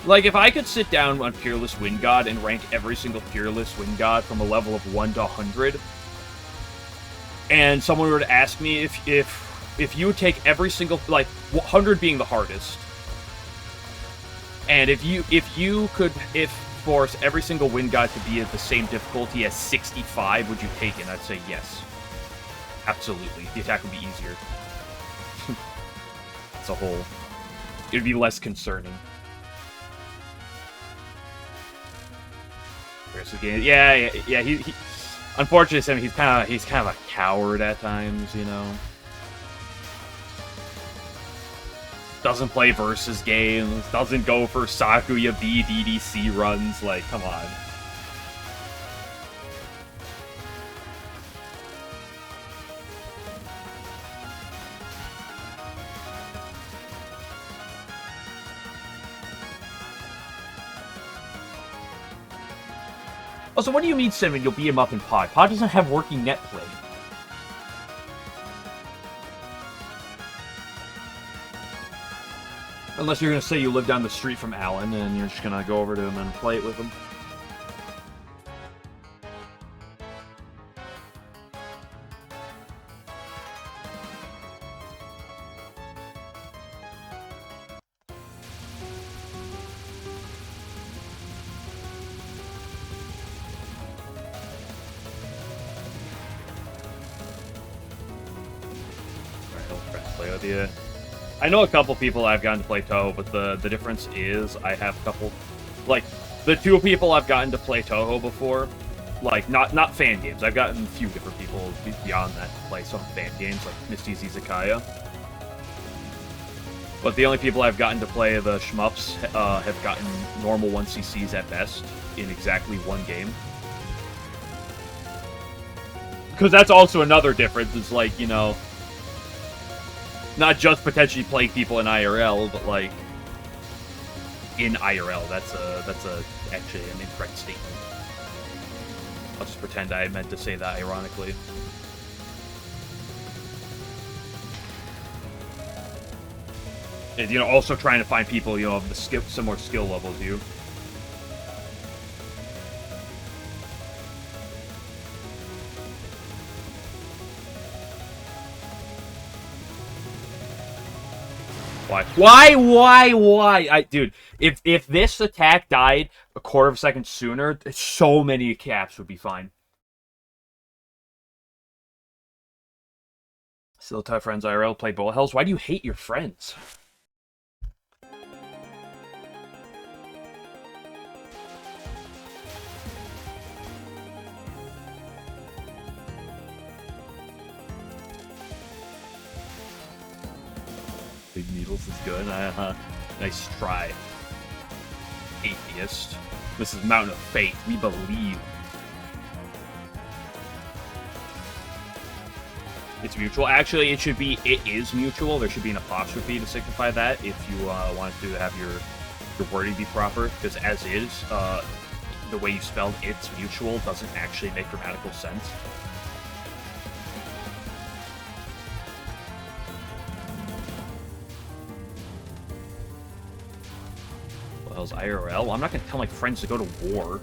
Like, if I could sit down on Peerless Wind God and rank every single Peerless Wind God from a level of 1 to 100, and someone were to ask me if you would take every single, like, 100 being the hardest, and if force every single Wind God to be at the same difficulty as 65, would you take it? I'd say yes. Absolutely. The attack would be easier. As a whole. It would be less concerning. Yeah. He unfortunately, he's kind of a coward at times, you know. Doesn't play versus games. Doesn't go for Sakuya B DDC runs. Like, come on. Also, what do you mean, Simon? You'll beat him up in Pod? Pod doesn't have working net play. Unless you're going to say you live down the street from Alan, and you're just going to go over to him and play it with him. Yeah. I know a couple people I've gotten to play Touhou, but the difference is I have a couple, like, the 2 people I've gotten to play Touhou before, like, not fan games. I've gotten a few different people beyond that to play some fan games, like Misty's Izakaya. But the only people I've gotten to play the shmups have gotten normal 1cc's at best in exactly 1 game. Because that's also another difference, is like, you know, not just potentially playing people in IRL, but like in IRL. That's actually an incorrect statement. I'll just pretend I meant to say that ironically. And, you know, also trying to find people, you know, of the similar skill level as you. Why? Dude, if this attack died a quarter of a second sooner, so many caps would be fine. Still tough friends IRL, play bullet hells. Why do you hate your friends? Big Needles is good. Nice try. Atheist. This is Mountain of Faith. We believe. It's mutual. Actually, it is mutual. There should be an apostrophe to signify that if you want to have your wording be proper. Because as is, the way you spelled it's mutual doesn't actually make grammatical sense. Hell's IRL? Well, I'm not going to tell my friends to go to war.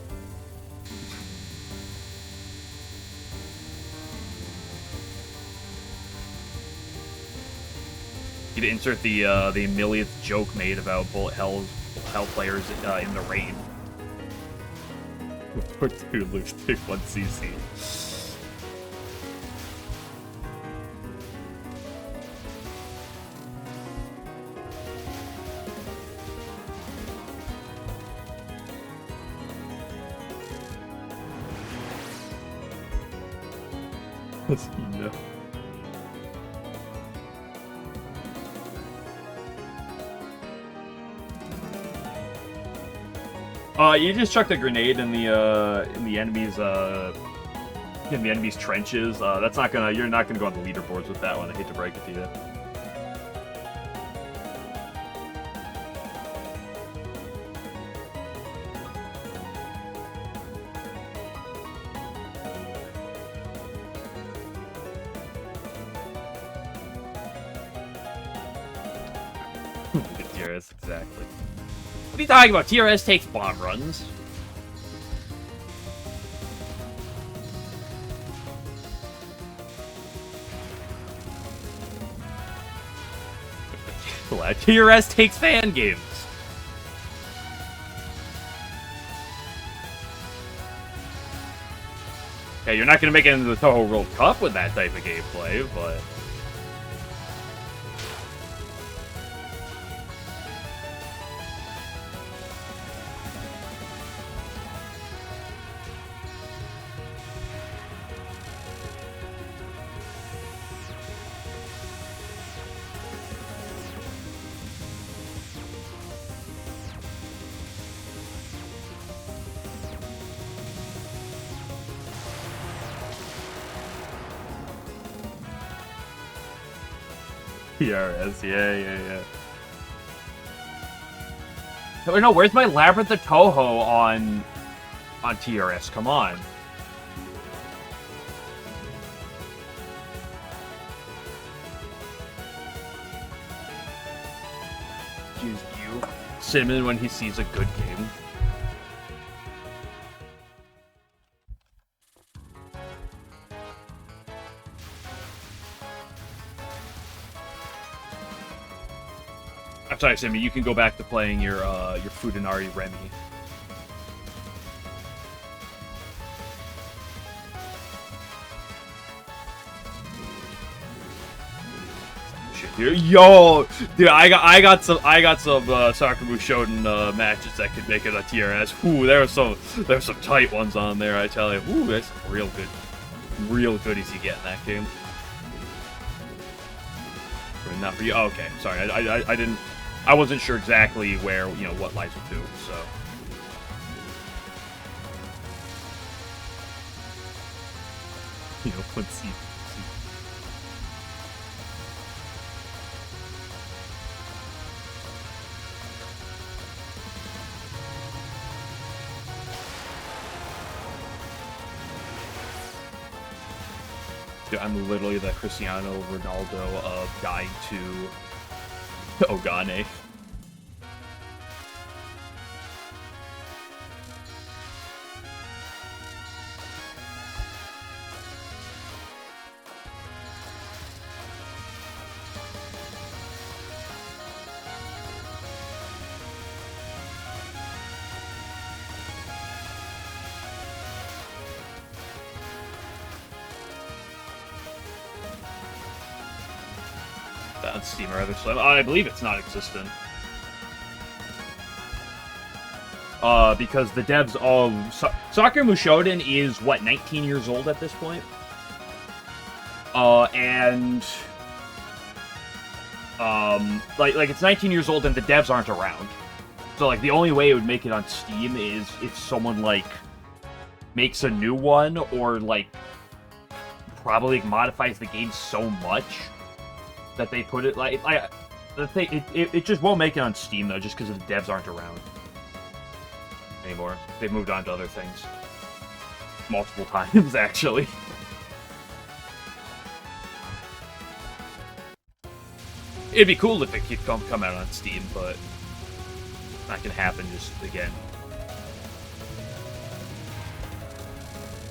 You to insert the millionth joke made about bullet hell players in the raid. Dude, Luke's take 1cc. No. You just chucked a grenade in the enemy's trenches. That's not gonna. You're not gonna go on the leaderboards with that one. I hate to break it to you. TRS, exactly. What are you talking about? TRS takes bomb runs. TRS takes fan games. okay, you're not going to make it into the Touhou World Cup with that type of gameplay, but... PRS, yeah. Wait, no, where's my Labyrinth of Touhou on TRS? Come on. Use you, Cinnamon, when he sees a good game. I'm sorry, Sammy, you can go back to playing your Fudanari Remy. Shit, dude. Yo, dude, I got some Sakura Shoten matches that could make it a TRS. Ooh, there were some tight ones on there, I tell you. Ooh, that's real goodies you get in that game. Not for you. Oh, okay, sorry, I wasn't sure exactly where, what lies with who, so. Let's see. Dude, I'm literally the Cristiano Ronaldo of dying to Ogane. On Steam or other stuff. I believe it's not existent. Because the devs of Sakura Mushoden is what, 19 years old at this point? And like it's 19 years old and the devs aren't around. So like the only way it would make it on Steam is if someone like makes a new one or like probably modifies the game so much that they put it like the thing. It just won't make it on Steam though, just because the devs aren't around anymore. They've moved on to other things multiple times, actually. It'd be cool if it could come out on Steam, but not gonna happen. Just again,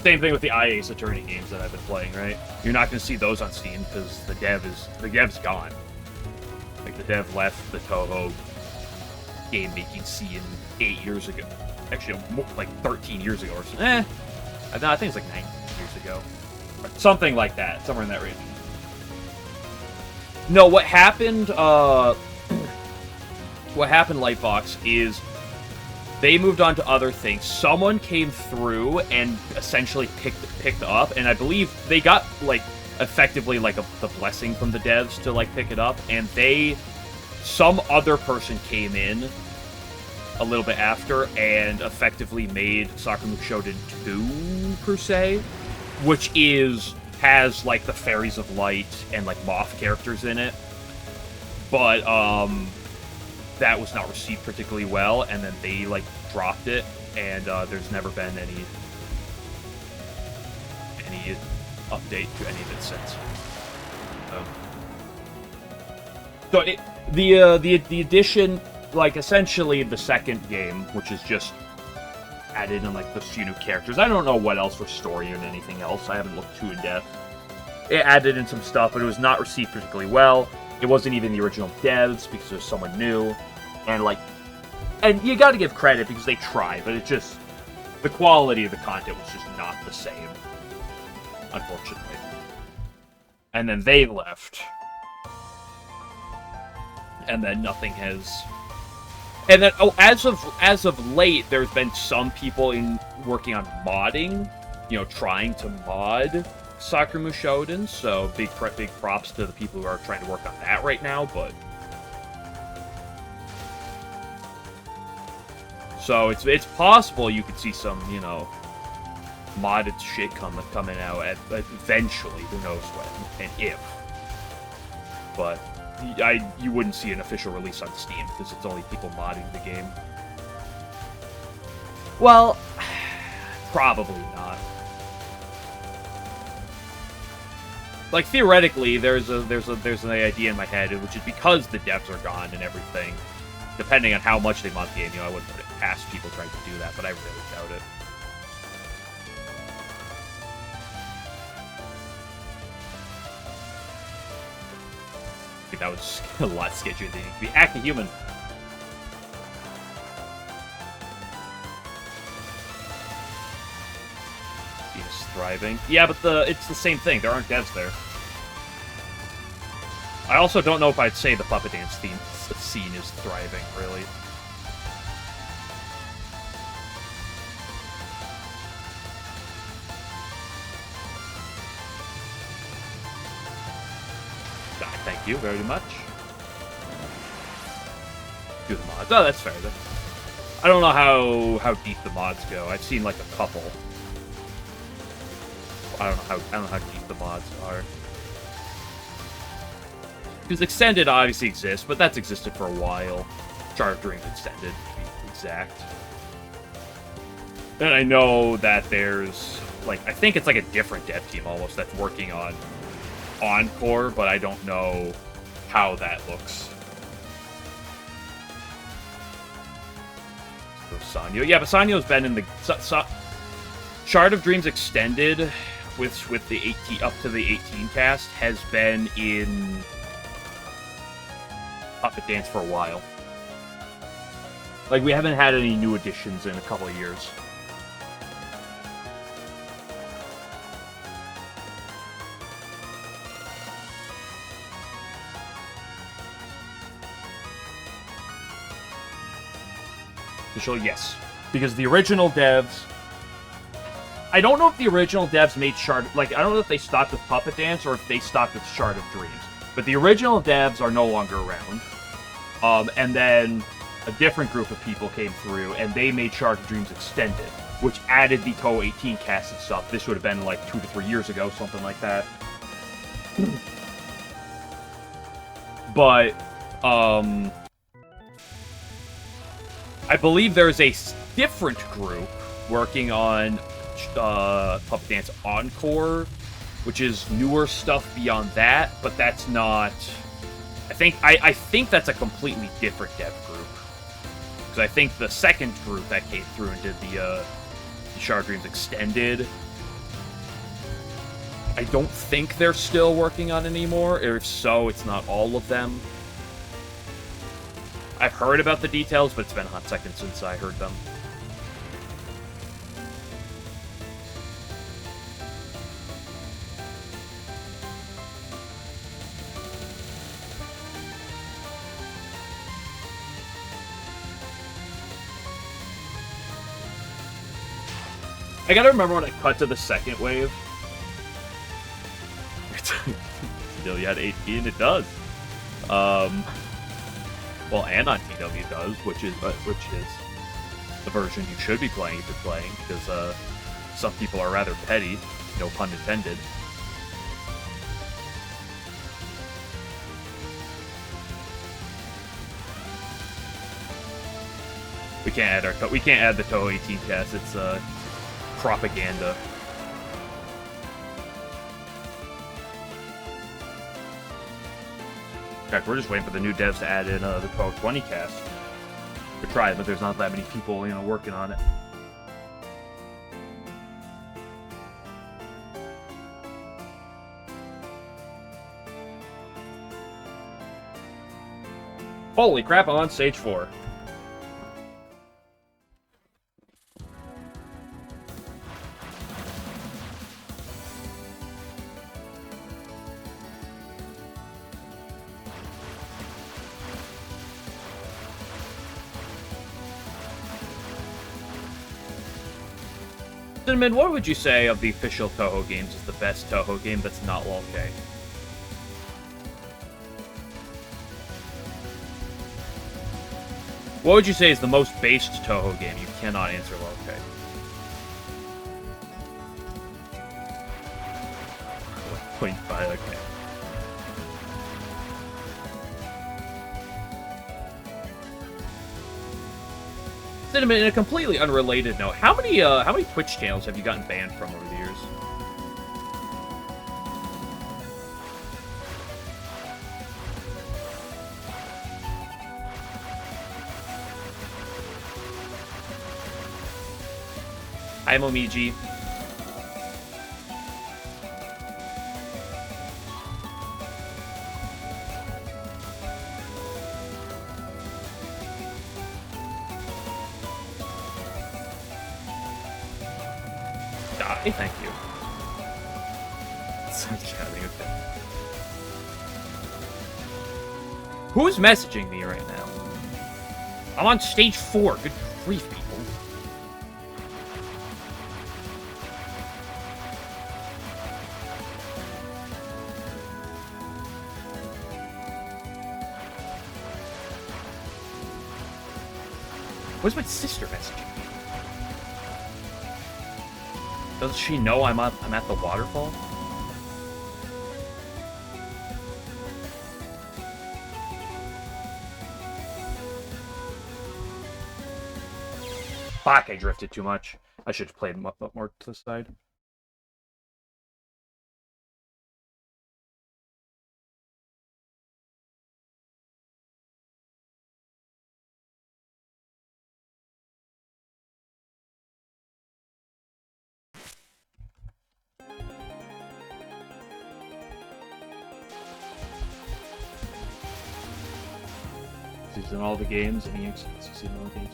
same thing with the Ace Attorney games that I've been playing, right? You're not going to see those on Steam because the dev's gone. Like, the dev left the Touhou game-making scene 8 years ago. Actually, like 13 years ago or something. I think it's like 9 years ago. Or something like that. Somewhere in that range. No, what happened, Lightbox, is they moved on to other things. Someone came through and essentially picked up, and I believe they got like effectively like the blessing from the devs to like pick it up, and some other person came in a little bit after and effectively made Sakura Shoten 2 per se, which has like the Fairies of Light and like Moth characters in it, but that was not received particularly well, and then they like dropped it, and there's never been any update to any of it since. So the addition, like essentially the second game, which is just added in like the few new characters. I don't know what else for story and anything else. I haven't looked too in depth. It added in some stuff, but it was not received particularly well. It wasn't even the original devs because there's someone new. And you gotta give credit because they tried, but it just, the quality of the content was just not the same. unfortunately. And then they left. And then nothing has... And then, oh, as of late, there's been some people working on modding, you know, trying to mod Sakura Mushoden, so big props to the people who are trying to work on that right now, but... So, it's possible you could see some, you know, modded shit coming out eventually, who knows when, and if. But... you wouldn't see an official release on Steam, because it's only people modding the game. Well, probably not. Like, theoretically, there's an idea in my head, which is because the devs are gone and everything, depending on how much they mod the game, you know, I wouldn't put it past people trying to do that, but I really doubt it. That was a lot sketchier than it to be. Acting human. He's thriving. Yeah, but it's the same thing. There aren't devs there. I also don't know if I'd say the puppet dance scene is thriving, really. Thank you very much. Do the mods. Oh, that's fair. I don't know how deep the mods go. I've seen like a couple. I don't know how deep the mods are. Because Extended obviously exists, but that's existed for a while. Chart of Dreams Extended, to be exact. And I know that there's like I think it's like a different dev team almost that's working on Encore, but I don't know how that looks. So Sanyo. Yeah, but Sanyo's been in the... Shard of Dreams Extended with the 18 up to the 18 cast has been in Puppet Dance for a while. Like, we haven't had any new additions in a couple of years. Yes, because the original devs... I don't know if the original devs made Shard... Like, I don't know if they stopped with Puppet Dance or if they stopped with Shard of Dreams. But the original devs are no longer around. And then a different group of people came through, and they made Shard of Dreams Extended, which added the Touhou 18 cast and stuff. This would have been like 2 to 3 years ago, something like that. But, I believe there's a different group working on Puppet Dance Encore, which is newer stuff beyond that, but that's not... I think that's a completely different dev group. Because I think the second group that came through and did the Shard Dreams Extended, I don't think they're still working on it anymore. If so, it's not all of them. I've heard about the details, but it's been a hot second since I heard them. I gotta remember when I cut to the second wave. Still, you had 18, it does. Well, and on TW does, which is the version you should be playing if you're playing, because some people are rather petty, no pun intended. We can't add the Touhou 18 cast. It's propaganda. In fact, we're just waiting for the new devs to add in the Touhou 20 cast. We're trying, but there's not that many people, you know, working on it. Holy crap, I'm on stage 4. Cinnamon, what would you say of the official Touhou games is the best Touhou game that's not LOL-K? What would you say is the most based Touhou game you cannot answer LOL-K? .5, okay. Cinnamon, in a completely unrelated note, how many Twitch channels have you gotten banned from over the years? Hi, Momiji. Die, thank you. Who's messaging me right now? I'm on stage 4. Good grief, people. Where's my sister messaging me? Does she know I'm at the waterfall? Fuck, I drifted too much. I should have played more to the side. He's in all the games, and he's in all the games.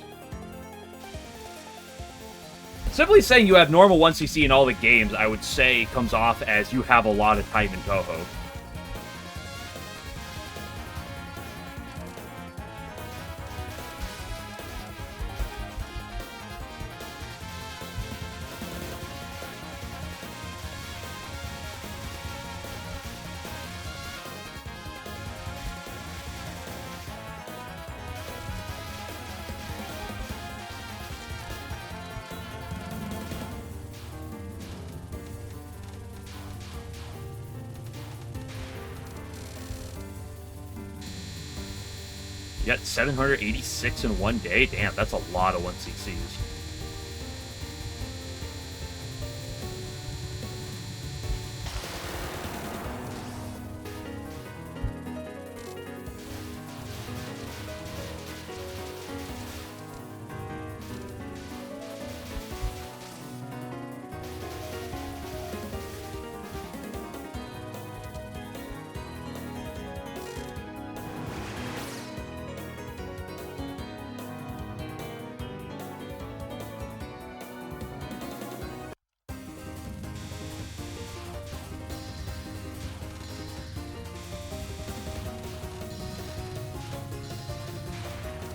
Simply saying you have normal 1cc in all the games, I would say, comes off as you have a lot of time in Touhou. You got 786 in one day? Damn, that's a lot of 1cc's.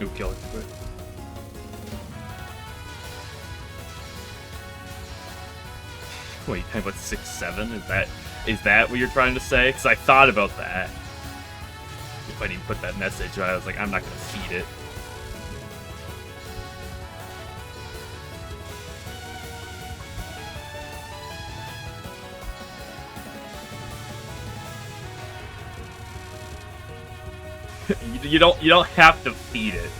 New kill it quick. Wait, how about 6-7? Is that what you're trying to say? Because I thought about that. If I didn't put that message, I was like, I'm not gonna feed it. You don't have to feed it.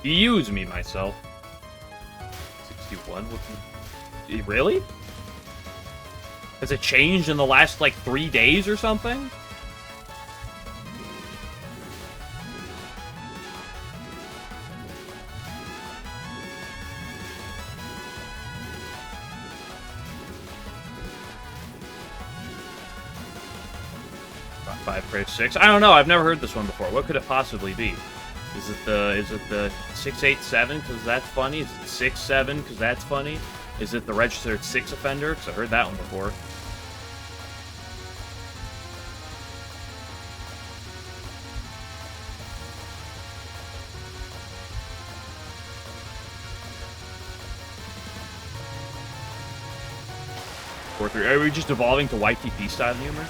You use me myself. 61? Really? Has it changed in the last, like, 3 days or something? 5 Prey 6. I don't know. I've never heard this one before. What could it possibly be? Is it the 687 because that's funny? Is it 67 because that's funny? Is it the registered 6 offender? Because I've heard that one before. Are we just evolving to YTP style humor?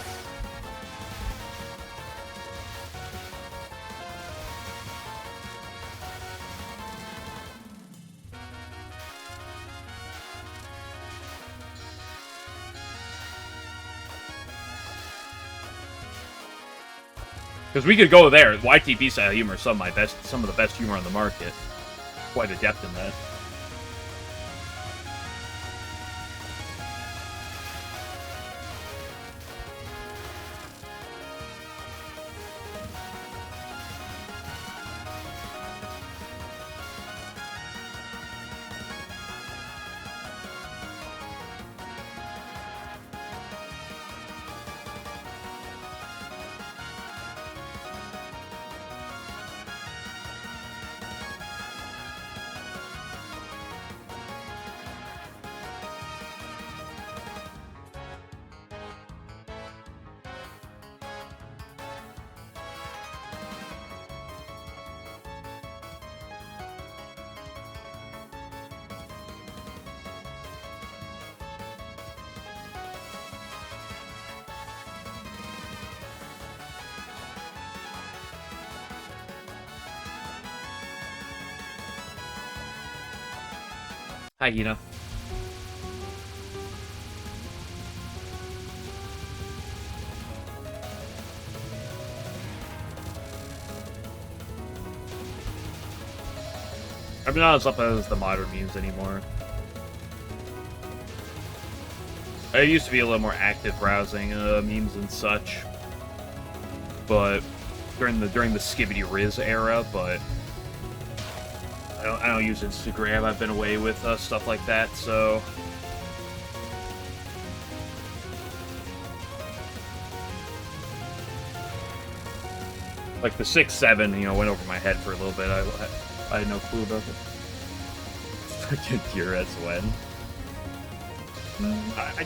Because we could go there. YTP style humor is some of the best humor on the market. Quite adept in that. Hi, Hina. I'm not as up as the modern memes anymore. I used to be a little more active browsing memes and such, but during the Skibbity Riz era, but I don't use Instagram. I've been away with stuff like that, so like the 6-7, you know, went over my head for a little bit. I had no clue about it. Fucking TRS when.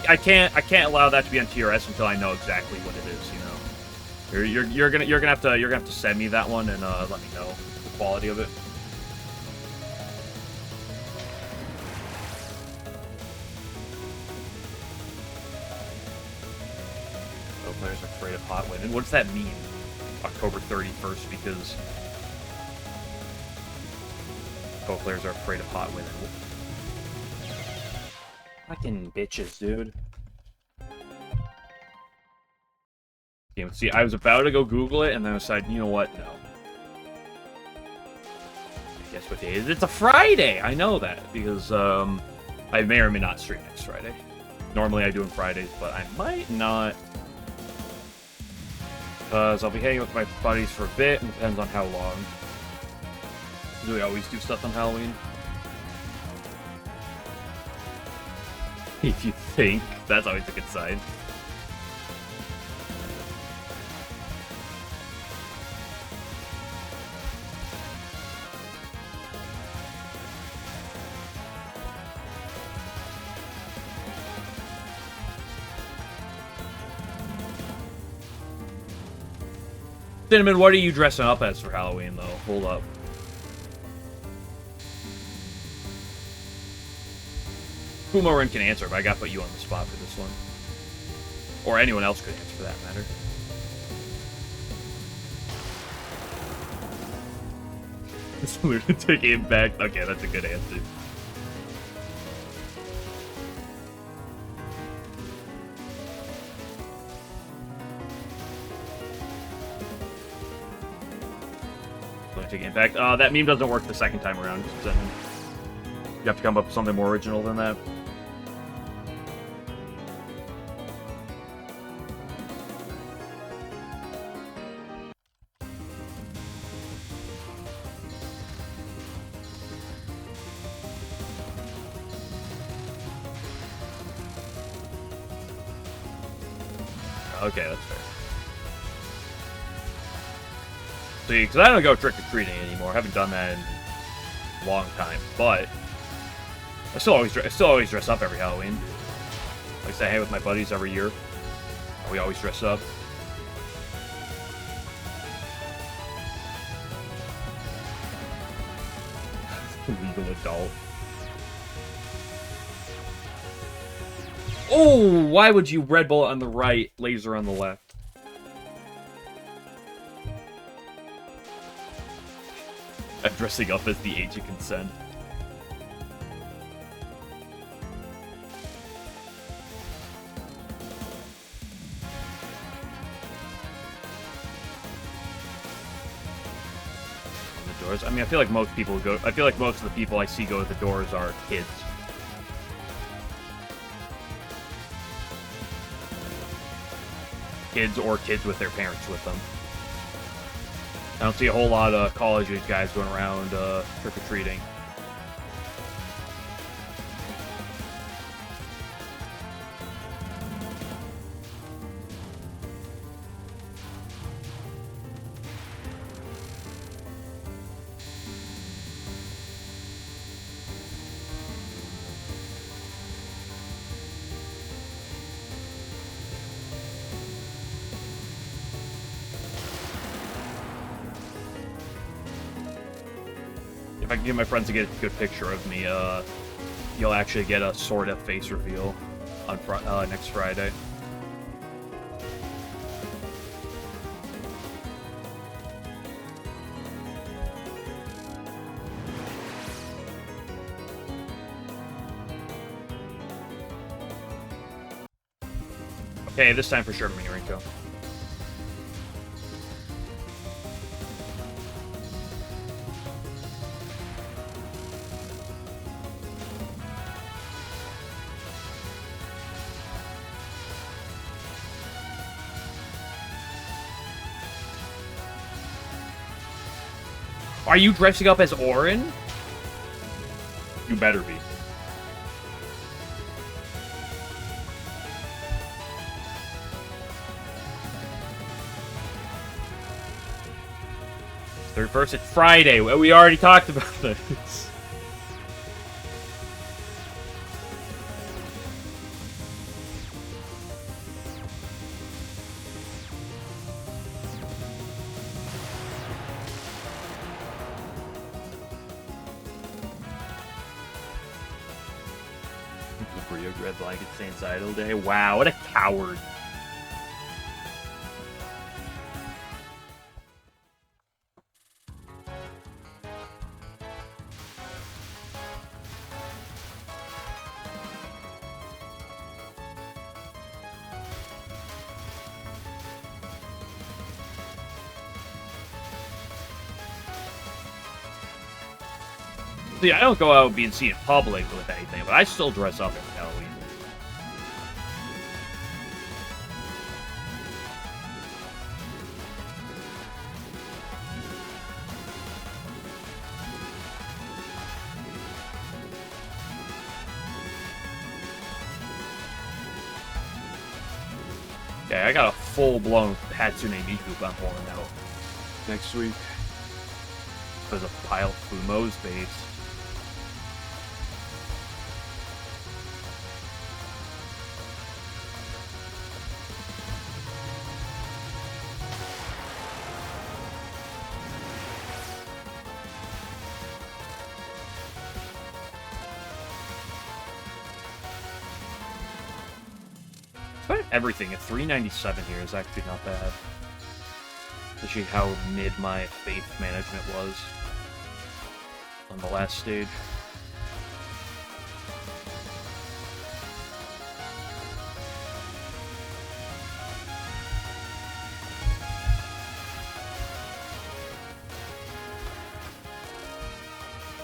I can't allow that to be on TRS until I know exactly what it is. You know, you're gonna have to send me that one and let me know the quality of it. Players are afraid of hot wind. And what does that mean? October 31st, because players are afraid of hot wind. Fucking bitches, dude. Yeah, see, I was about to go Google it, and then I decided, you know what? No. Guess what day it is? It's a Friday! I know that, because I may or may not stream next Friday. Normally I do on Fridays, but I might not. Because I'll be hanging with my buddies for a bit, and depends on how long. Do we always do stuff on Halloween? If you think, that's always a good sign. Cinnamon, what are you dressing up as for Halloween, though? Hold up. Kumorin can answer, but I gotta put you on the spot for this one. Or anyone else could answer, for that matter. This lunatic impact. Okay, that's a good answer. Impact. That meme doesn't work the second time around. You have to come up with something more original than that. Okay, that's fair. See, because I don't go trick-or-treating anymore. I haven't done that in a long time. But I still always dress up every Halloween. Like I say, hey with my buddies every year. We always dress up. Legal adult. Oh, why would you Red Bull on the right, laser on the left? I'm dressing up as the age of consent. The doors. I mean, I feel like most people go. I feel like most of the people I see go to the doors are kids. Kids or kids with their parents with them. I don't see a whole lot of college-age guys going around trick-or-treating. If I can get my friends to get a good picture of me, you'll actually get a sort of face reveal on next Friday. Okay, this time for sure, Mirinko. Are you dressing up as Orin? You better be. First, it's Friday. We already talked about this. Red blanket Saints Idle Day. Wow, what a coward. See, I don't go out being seen in public with anything, but I still dress up every Halloween. Okay, I got a full-blown Hatsune Miku I'm pulling out next week. Because of Pile Fumo's base. Everything at 397 here is actually not bad. Especially how mid my faith management was on the last stage.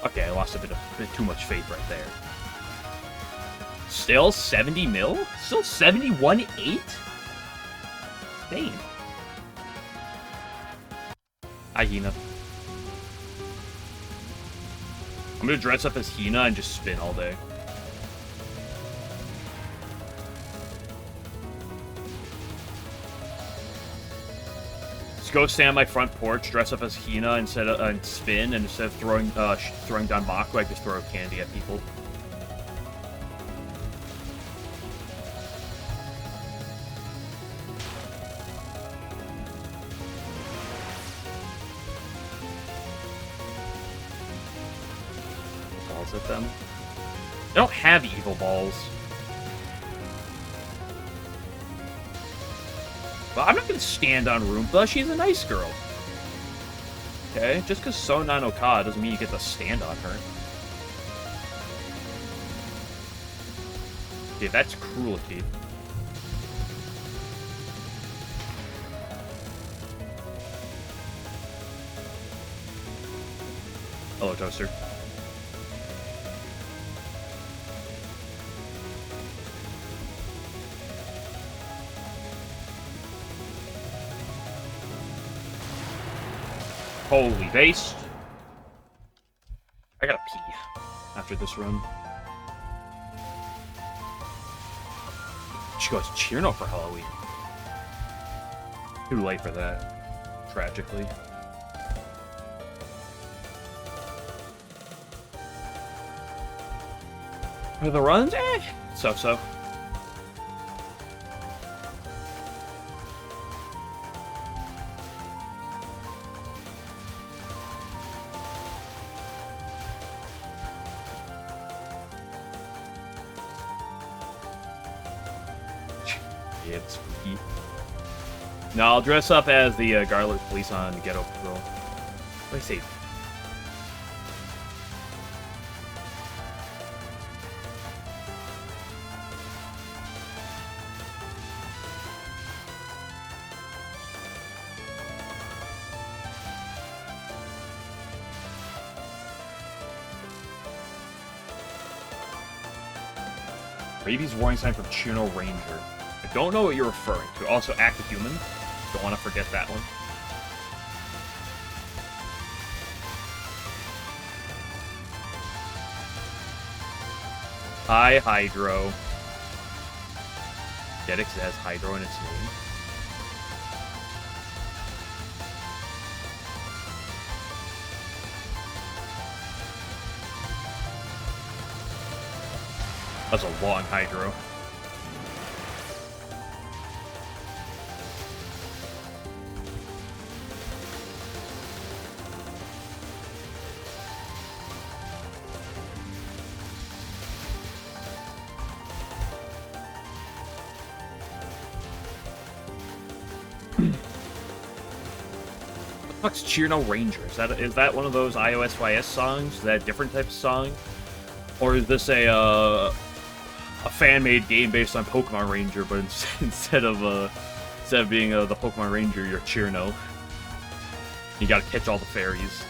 Okay, I lost a bit too much faith right there. Still 70 mil? Still 71.8? Dang. Hi, Hina. I'm gonna dress up as Hina and just spin all day. Let's go stand on my front porch, dress up as Hina instead of and spin, and instead of throwing down Maku, I just throw candy at people. Balls at them. I don't have evil balls. But I'm not gonna stand on Roomba. She's a nice girl. Okay? Just because Sonan Oka doesn't mean you get to stand on her. Okay, that's cruelty. Hello, Toaster. Holy base. I gotta pee after this run. She goes Cheerno for Halloween. Too late for that, tragically. Are the runs? So-so. Yeah, it's spooky. No, I'll dress up as the Garlic Police on Ghetto Patrol. What do I say? Rabies warning sign from Chuno Ranger. I don't know what you're referring to. Also, Act of Human. Don't want to forget that one. Hi, Hydro. Jetix has Hydro in its name. That's a long Hydro. What the fuck's Cheer No Ranger? Is that one of those iOSYS songs? Is that a different type of song? Or is this a fan-made game based on Pokemon Ranger, but instead of being the Pokemon Ranger, you're Cheerno. You gotta catch all the fairies.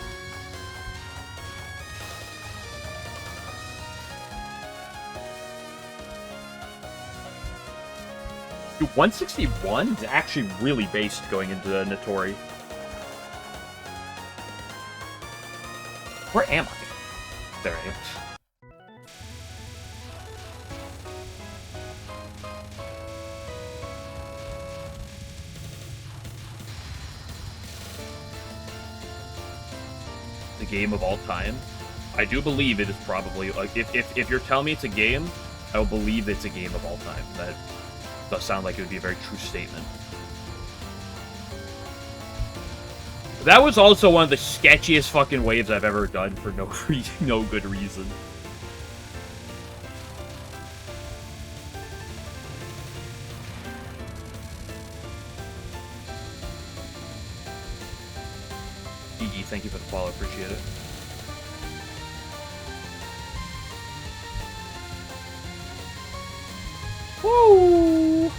Dude, 161 is actually really based going into the Notori. Where am I? There I am. The game of all time? I do believe it is probably, like, if you're telling me it's a game, I will believe it's a game of all time. That does sound like it would be a very true statement. That was also one of the sketchiest fucking waves I've ever done for no no good reason. GG, thank you for the follow, appreciate it. Woo!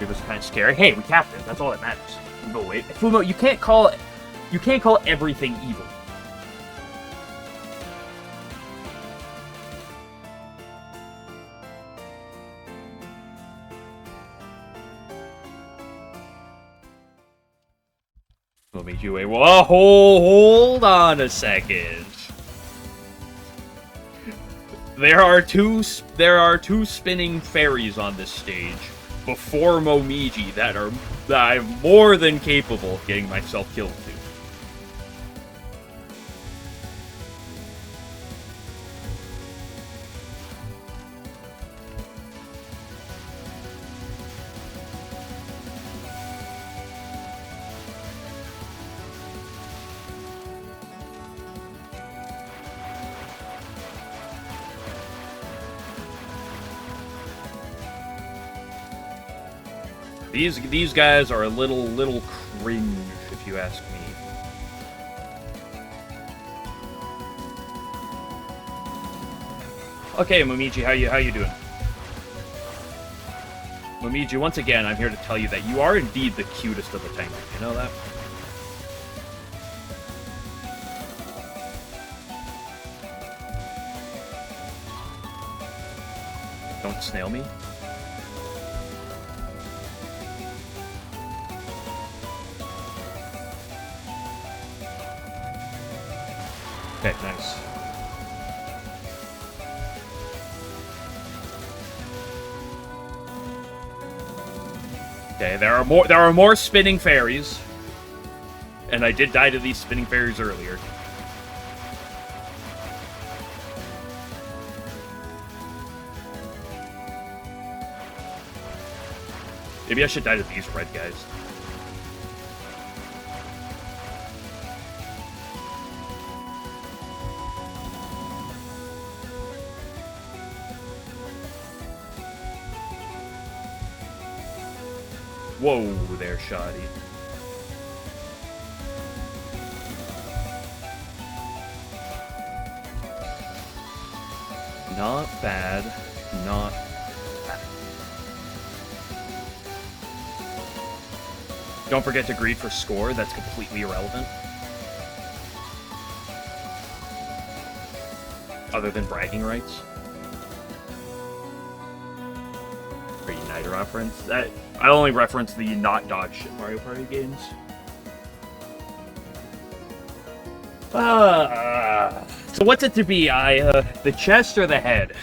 It was kind of scary. Hey, we capped it. That's all that matters. But wait, Fumo, you can't call everything evil. Let me do a whoa, hold on a second. There are two spinning fairies on this stage before Momiji that I'm more than capable of getting myself killed to. These guys are a little cringe, if you ask me. Okay, Momiji, how you doing? Momiji, once again, I'm here to tell you that you are indeed the cutest of the Tengu. You know that? Don't snail me. Okay, nice. Okay, there are more spinning fairies. And I did die to these spinning fairies earlier. Maybe I should die to these red guys. Whoa there, shoddy. Not bad. Not bad. Don't forget to greed for score. That's completely irrelevant. Other than bragging rights. For Uniter reference. I only reference the not dodge shit Mario Party games. So what's it to be? The chest or the head?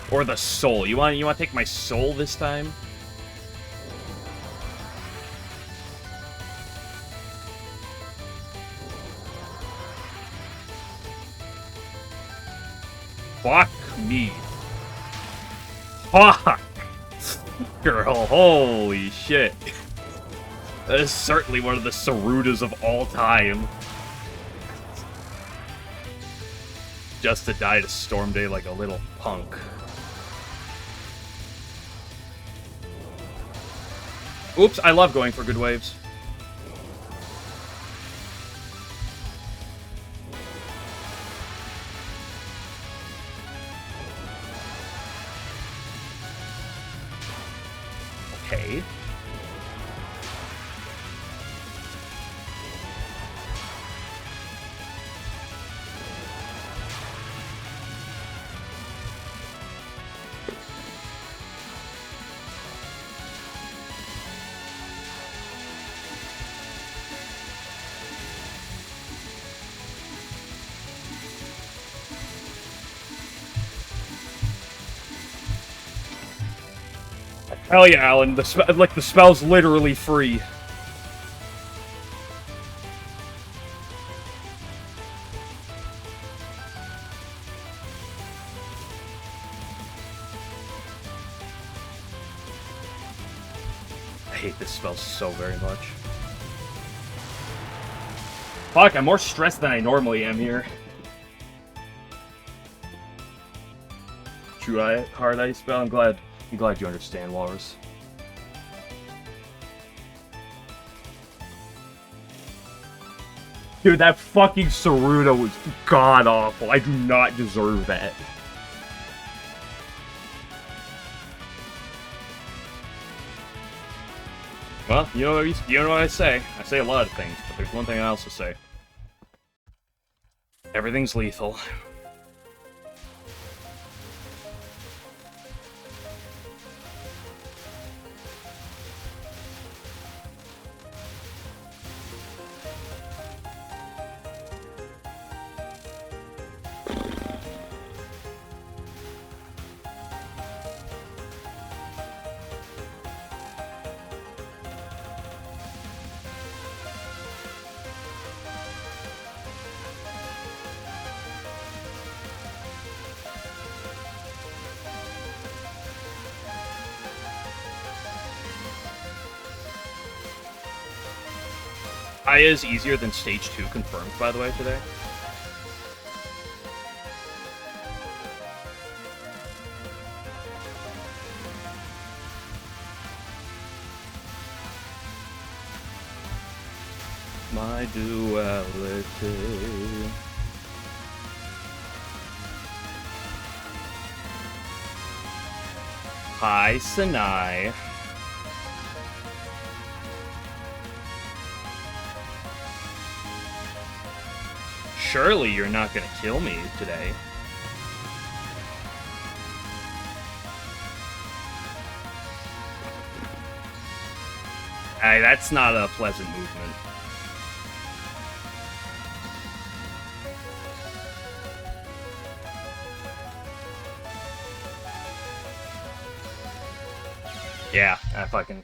Or the soul? You want to take my soul this time? Fuck me. Fuck! Girl, holy shit. That is certainly one of the Sarutas of all time. Just to die to Storm Day like a little punk. Oops, I love going for good waves. Okay. Hell yeah, Alan. The spell's literally free. I hate this spell so very much. Fuck, I'm more stressed than I normally am here. True hard ice spell. I'm glad you understand, Walrus. Dude, that fucking Saruto was god-awful. I do not deserve that. Well, you know what I say. I say a lot of things, but there's one thing I also say. Everything's lethal. Aya is easier than Stage 2 confirmed, by the way, today. My duality. Hi, Sanai. Surely you're not gonna kill me today. Hey, that's not a pleasant movement. Yeah, I fucking...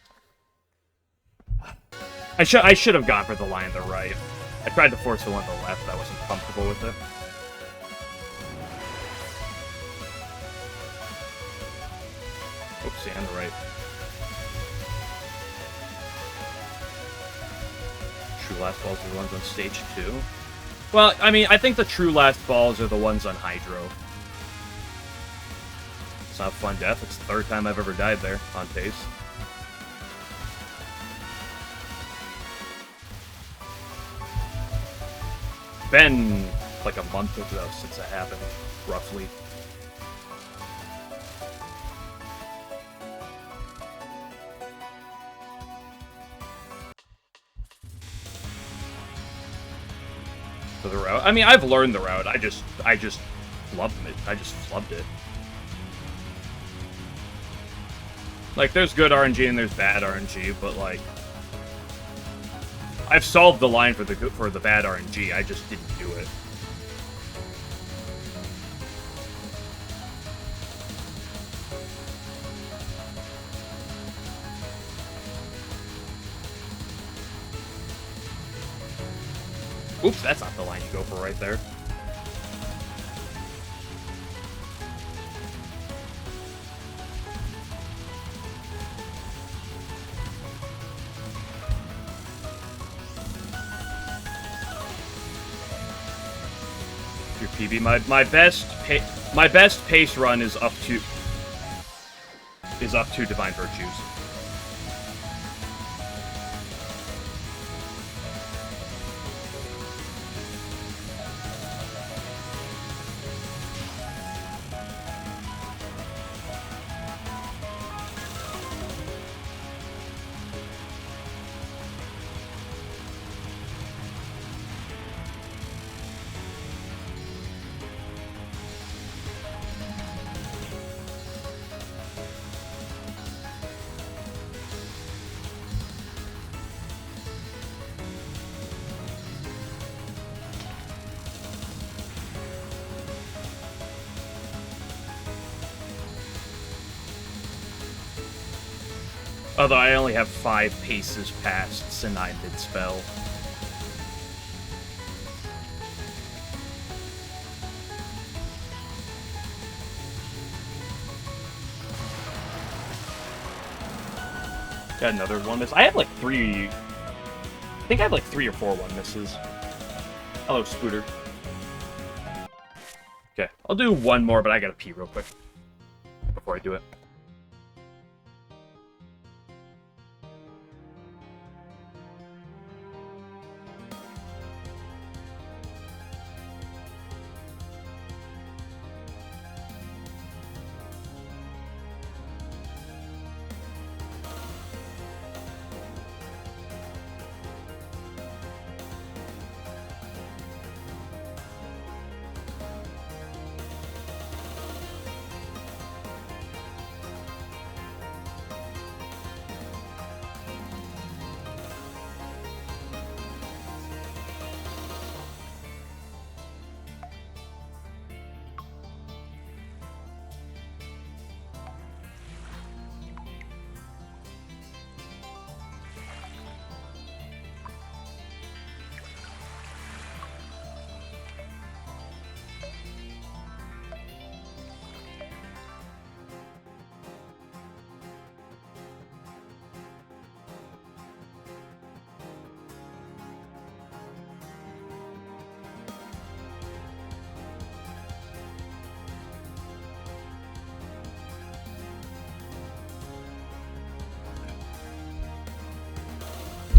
I should have gone for the line to the right. I tried to force the one to the left, I wasn't comfortable with it. Oopsie, on the right. True last balls are the ones on stage 2. Well, I mean, I think the true last balls are the ones on Hydro. It's not a fun death, it's the third time I've ever died there, on pace. Been like a month ago since that happened, roughly. For the route, I mean, I've learned the route. I just flubbed it. I just flubbed it. Like, there's good RNG and there's bad RNG, but like, I've solved the line for the bad RNG. I just didn't do it. Oops, that's not the line you go for right there. Your PB, my best pace run is up to Divine Virtues. Although I only have 5 paces past Sinai mid-spell. Got another 1 miss. I have like 3... I think I have like 3 or 4 1 misses. Hello, Scooter. Okay, I'll do 1 more, but I gotta pee real quick before I do it.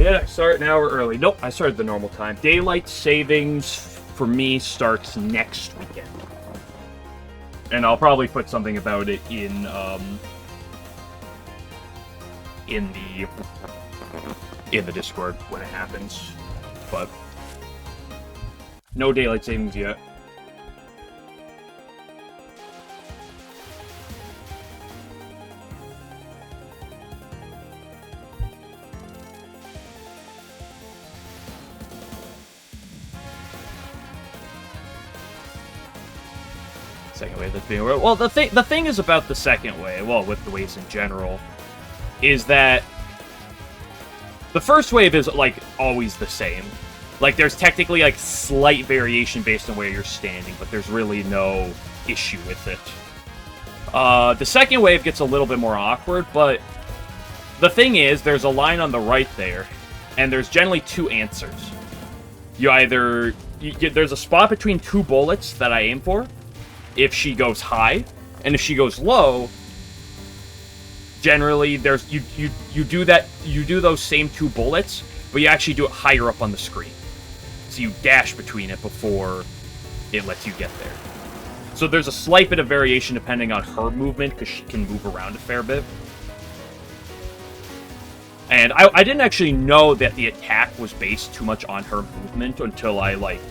Did I start an hour early? Nope, I started the normal time. Daylight savings for me starts next weekend. And I'll probably put something about it in the Discord when it happens. But no daylight savings yet. Second wave that's being... Well, the thing is about the second wave, well, with the waves in general, is that the first wave is, like, always the same. Like, there's technically, like, slight variation based on where you're standing, but there's really no issue with it. The second wave gets a little bit more awkward, but the thing is, there's a line on the right there, and there's generally two answers. You either... there's a spot between two bullets that I aim for, if she goes high, and if she goes low, generally there's you do those same two bullets, but you actually do it higher up on the screen. So you dash between it before it lets you get there. So there's a slight bit of variation depending on her movement, because she can move around a fair bit. And I didn't actually know that the attack was based too much on her movement until I, like,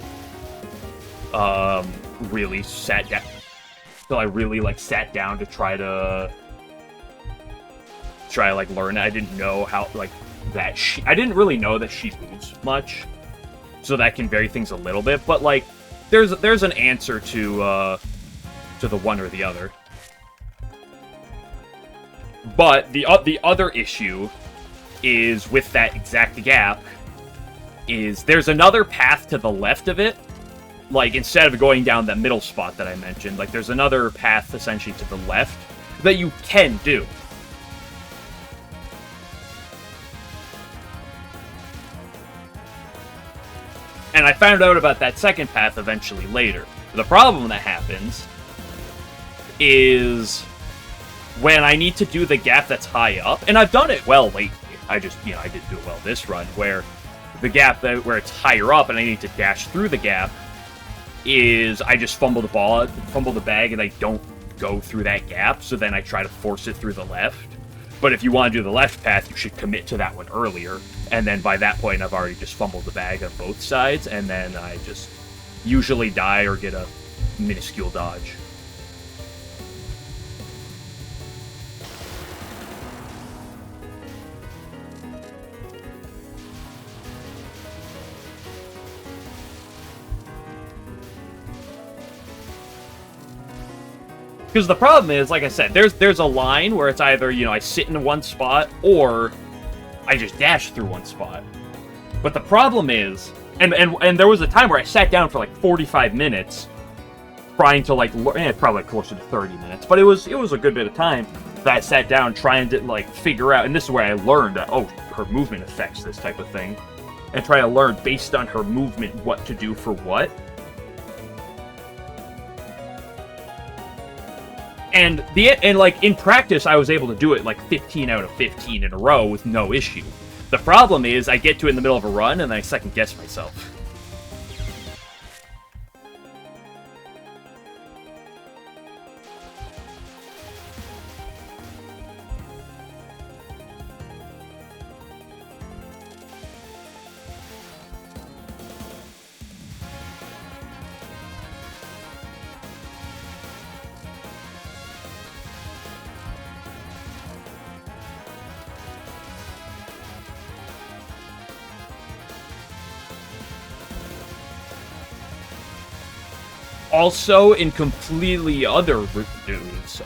really sat down. Until I really, like, sat down to try to like, learn it. I didn't know how, like, that I didn't really know that she moves much. So that can vary things a little bit. But, like, there's an answer to the one or the other. But the other issue is with that exact gap is there's another path to the left of it. Like, instead of going down that middle spot that I mentioned, like, there's another path, essentially, to the left that you can do. And I found out about that second path eventually later. The problem that happens is when I need to do the gap that's high up, and I've done it well lately. I just, I didn't do it well this run, where the gap where it's higher up and I need to dash through the gap is I just fumble the bag, and I don't go through that gap, so then I try to force it through the left. But if you want to do the left path, you should commit to that one earlier, and then by that point I've already just fumbled the bag on both sides, and then I just usually die or get a minuscule dodge. Because the problem is, like I said, there's a line where it's either, I sit in one spot, or I just dash through one spot. But the problem is, and there was a time where I sat down for like 45 minutes, trying to, like, probably closer to 30 minutes, but it was a good bit of time that I sat down trying to, like, figure out, and this is where I learned that, oh, her movement affects this type of thing, and try to learn based on her movement what to do for what. And like, in practice, I was able to do it like 15 out of 15 in a row with no issue. The problem is, I get to it in the middle of a run, and I second-guess myself. Also, in completely other news,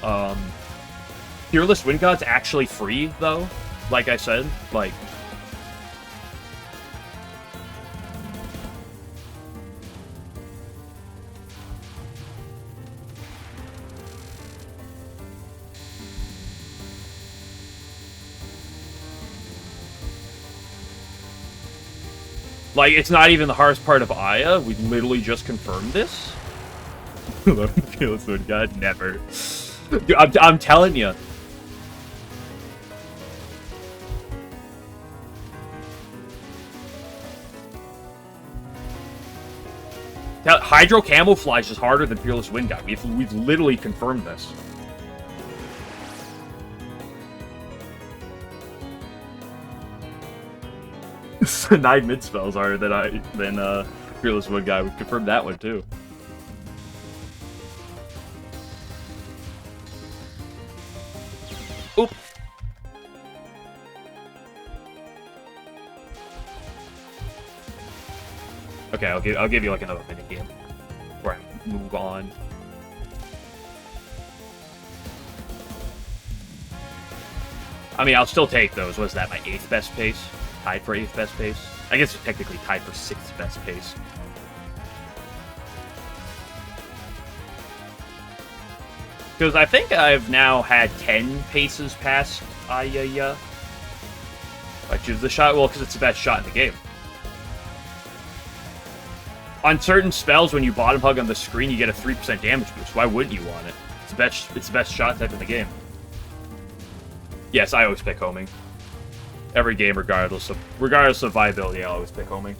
Fearless Wind God's actually free, though. Like I said, like... Like, it's not even the hardest part of Aya. We literally just confirmed this. Fearless Wind God, never. Dude, I'm telling you. Hydro Camouflage is harder than Fearless Wind Guy. We've literally confirmed this. Nine mid spells harder than Fearless Wind Guy. We've confirmed that one too. Oop. Okay, I'll give you like another minute game where I move on. I mean, I'll still take those. What's that? My 8th best pace, tied for 8th best pace. I guess it's technically tied for 6th best pace. Because I think I've now had 10 paces past Ayaya. I choose the shot, well, because it's the best shot in the game. On certain spells, when you bottom hug on the screen, you get a 3% damage boost. Why wouldn't you want it? It's the best shot type in the game. Yes, I always pick homing. Every game, regardless of viability, I always pick homing.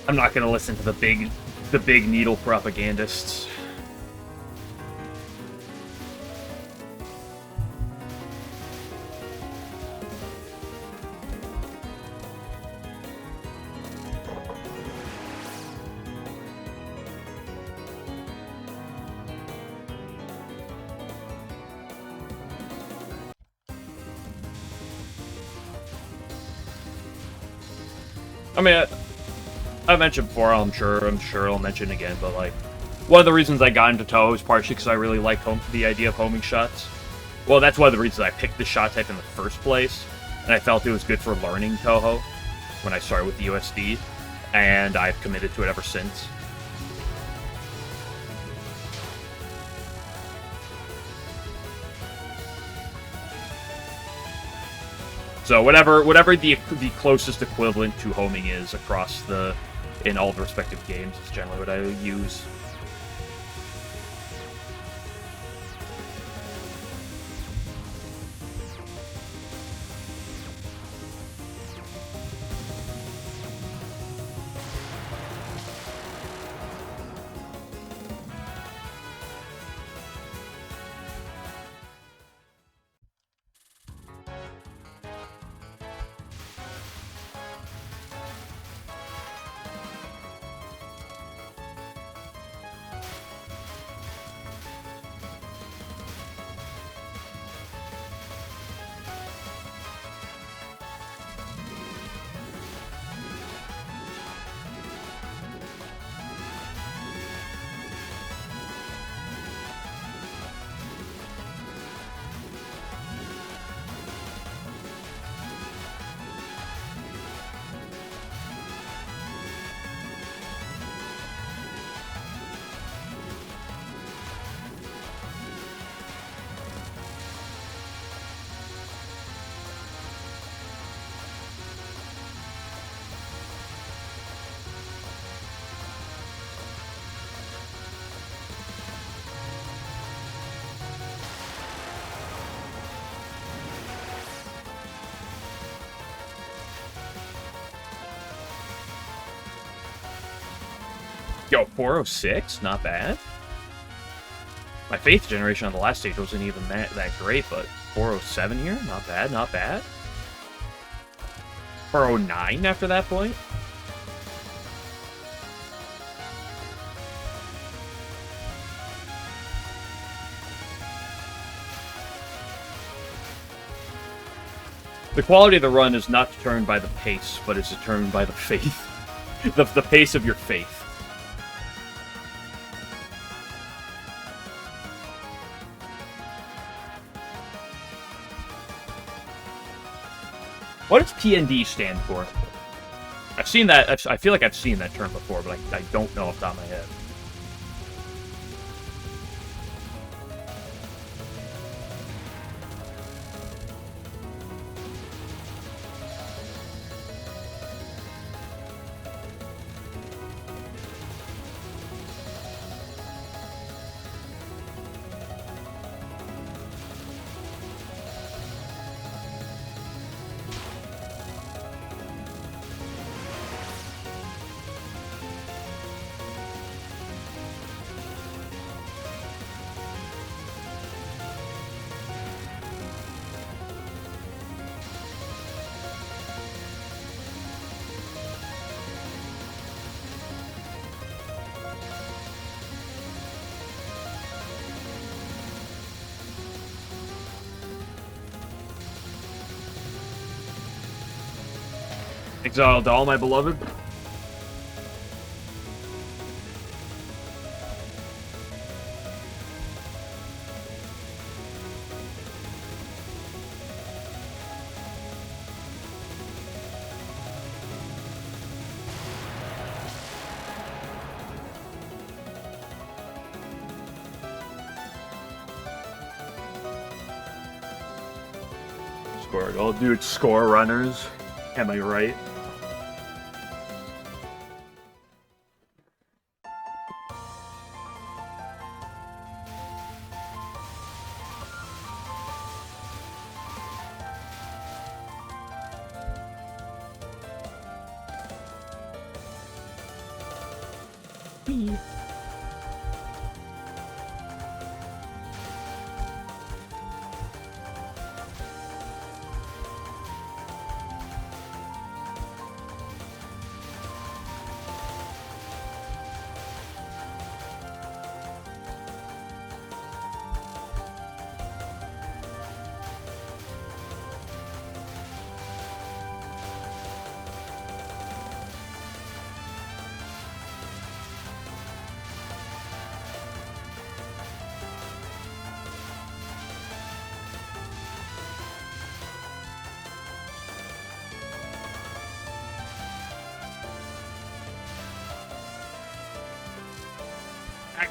I'm not gonna listen to the big needle propagandists. I mean, I mentioned before, I'm sure I'll mention again, but like, one of the reasons I got into Touhou is partially because I really liked the idea of homing shots. Well, that's one of the reasons I picked the shot type in the first place, and I felt it was good for learning Touhou when I started with the USD, and I've committed to it ever since. So whatever the closest equivalent to homing is across in all the respective games is generally what I use. Yo, 406? Not bad. My Faith generation on the last stage wasn't even that great, but 407 here? Not bad, not bad. 409 after that point? The quality of the run is not determined by the pace, but is determined by the faith. the pace of your faith. What does PND stand for? I've seen that. I feel like I've seen that term before, but I don't know off the top of my head. Exile to all my beloved. Score. Oh, dude, score runners. Am I right?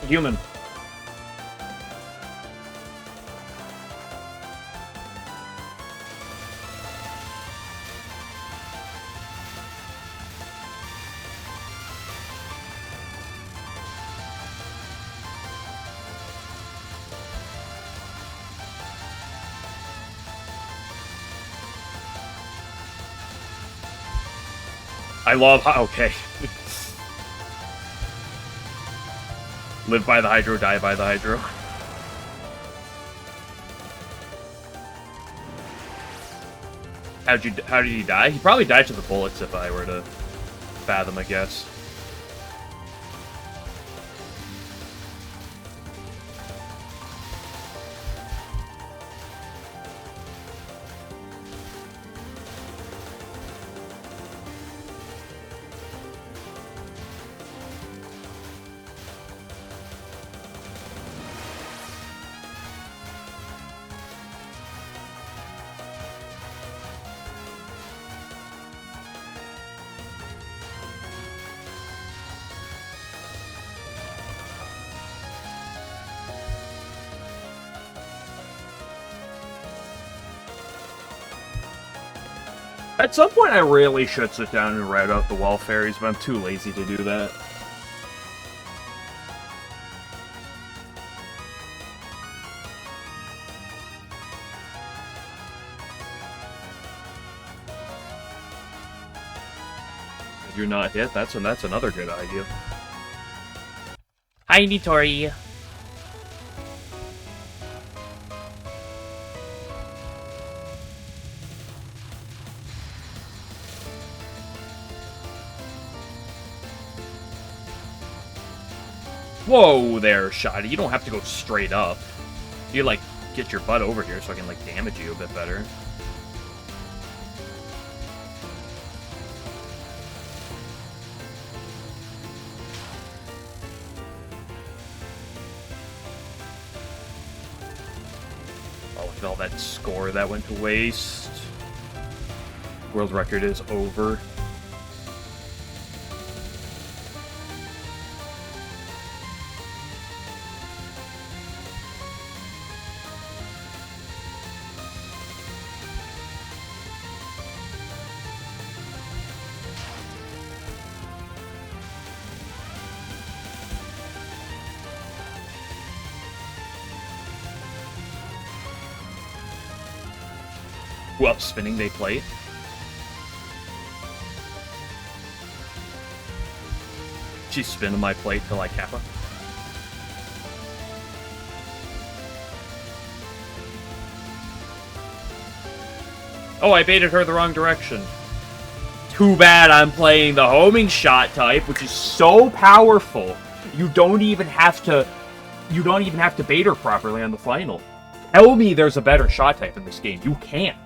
Human. I love how, okay. Live by the Hydro, die by the Hydro. How did he die? He probably died to the bullets if I were to fathom, I guess. At some point, I really should sit down and write out the wall fairies, but I'm too lazy to do that. If you're not hit, that's another good idea. Hi, Nitori. Whoa there, Shoddy. You don't have to go straight up. You, like, get your butt over here so I can, like, damage you a bit better. Oh, look at all that score that went to waste. World record is over. Who up spinning they play? She's spinning my plate till I kappa. Oh, I baited her the wrong direction. Too bad I'm playing the homing shot type, which is so powerful. You don't even have to bait her properly on the final. Tell me there's a better shot type in this game. You can't.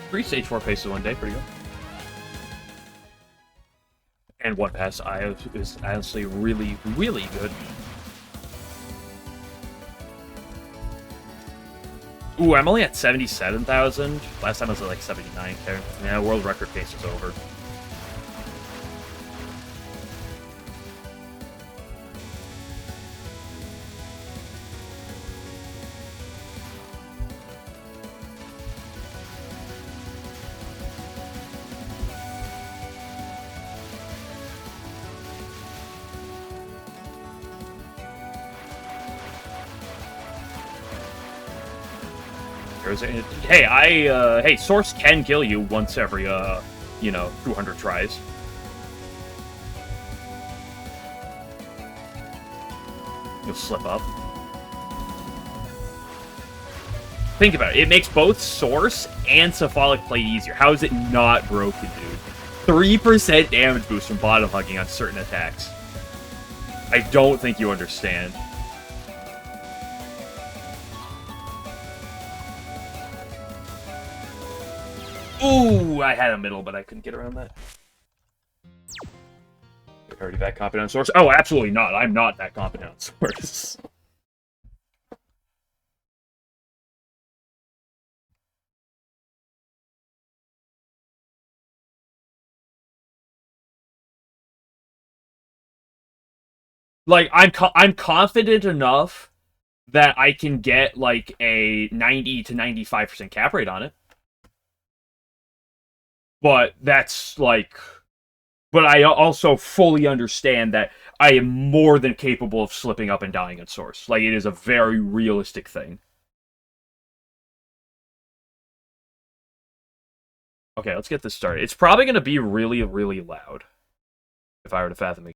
Three stage 4 paces one day, pretty good. And one pass I is honestly really, really good. Ooh, I'm only at 77,000. Last time I was at like 79k. Yeah, world record pace is over. Hey, hey, Source can kill you once every, 200 tries. You'll slip up. Think about it. It makes both Source and Cephalic play easier. How is it not broken, dude? 3% damage boost from bottom hugging on certain attacks. I don't think you understand. Ooh, I had a middle, but I couldn't get around that. You're already that competent on Source? Oh, absolutely not. I'm not that competent on Source. Like, I'm confident enough that I can get, like, a 90 to 95% cap rate on it. But that's, like... But I also fully understand that I am more than capable of slipping up and dying at Source. Like, it is a very realistic thing. Okay, let's get this started. It's probably going to be really, really loud. If I were to fathom it.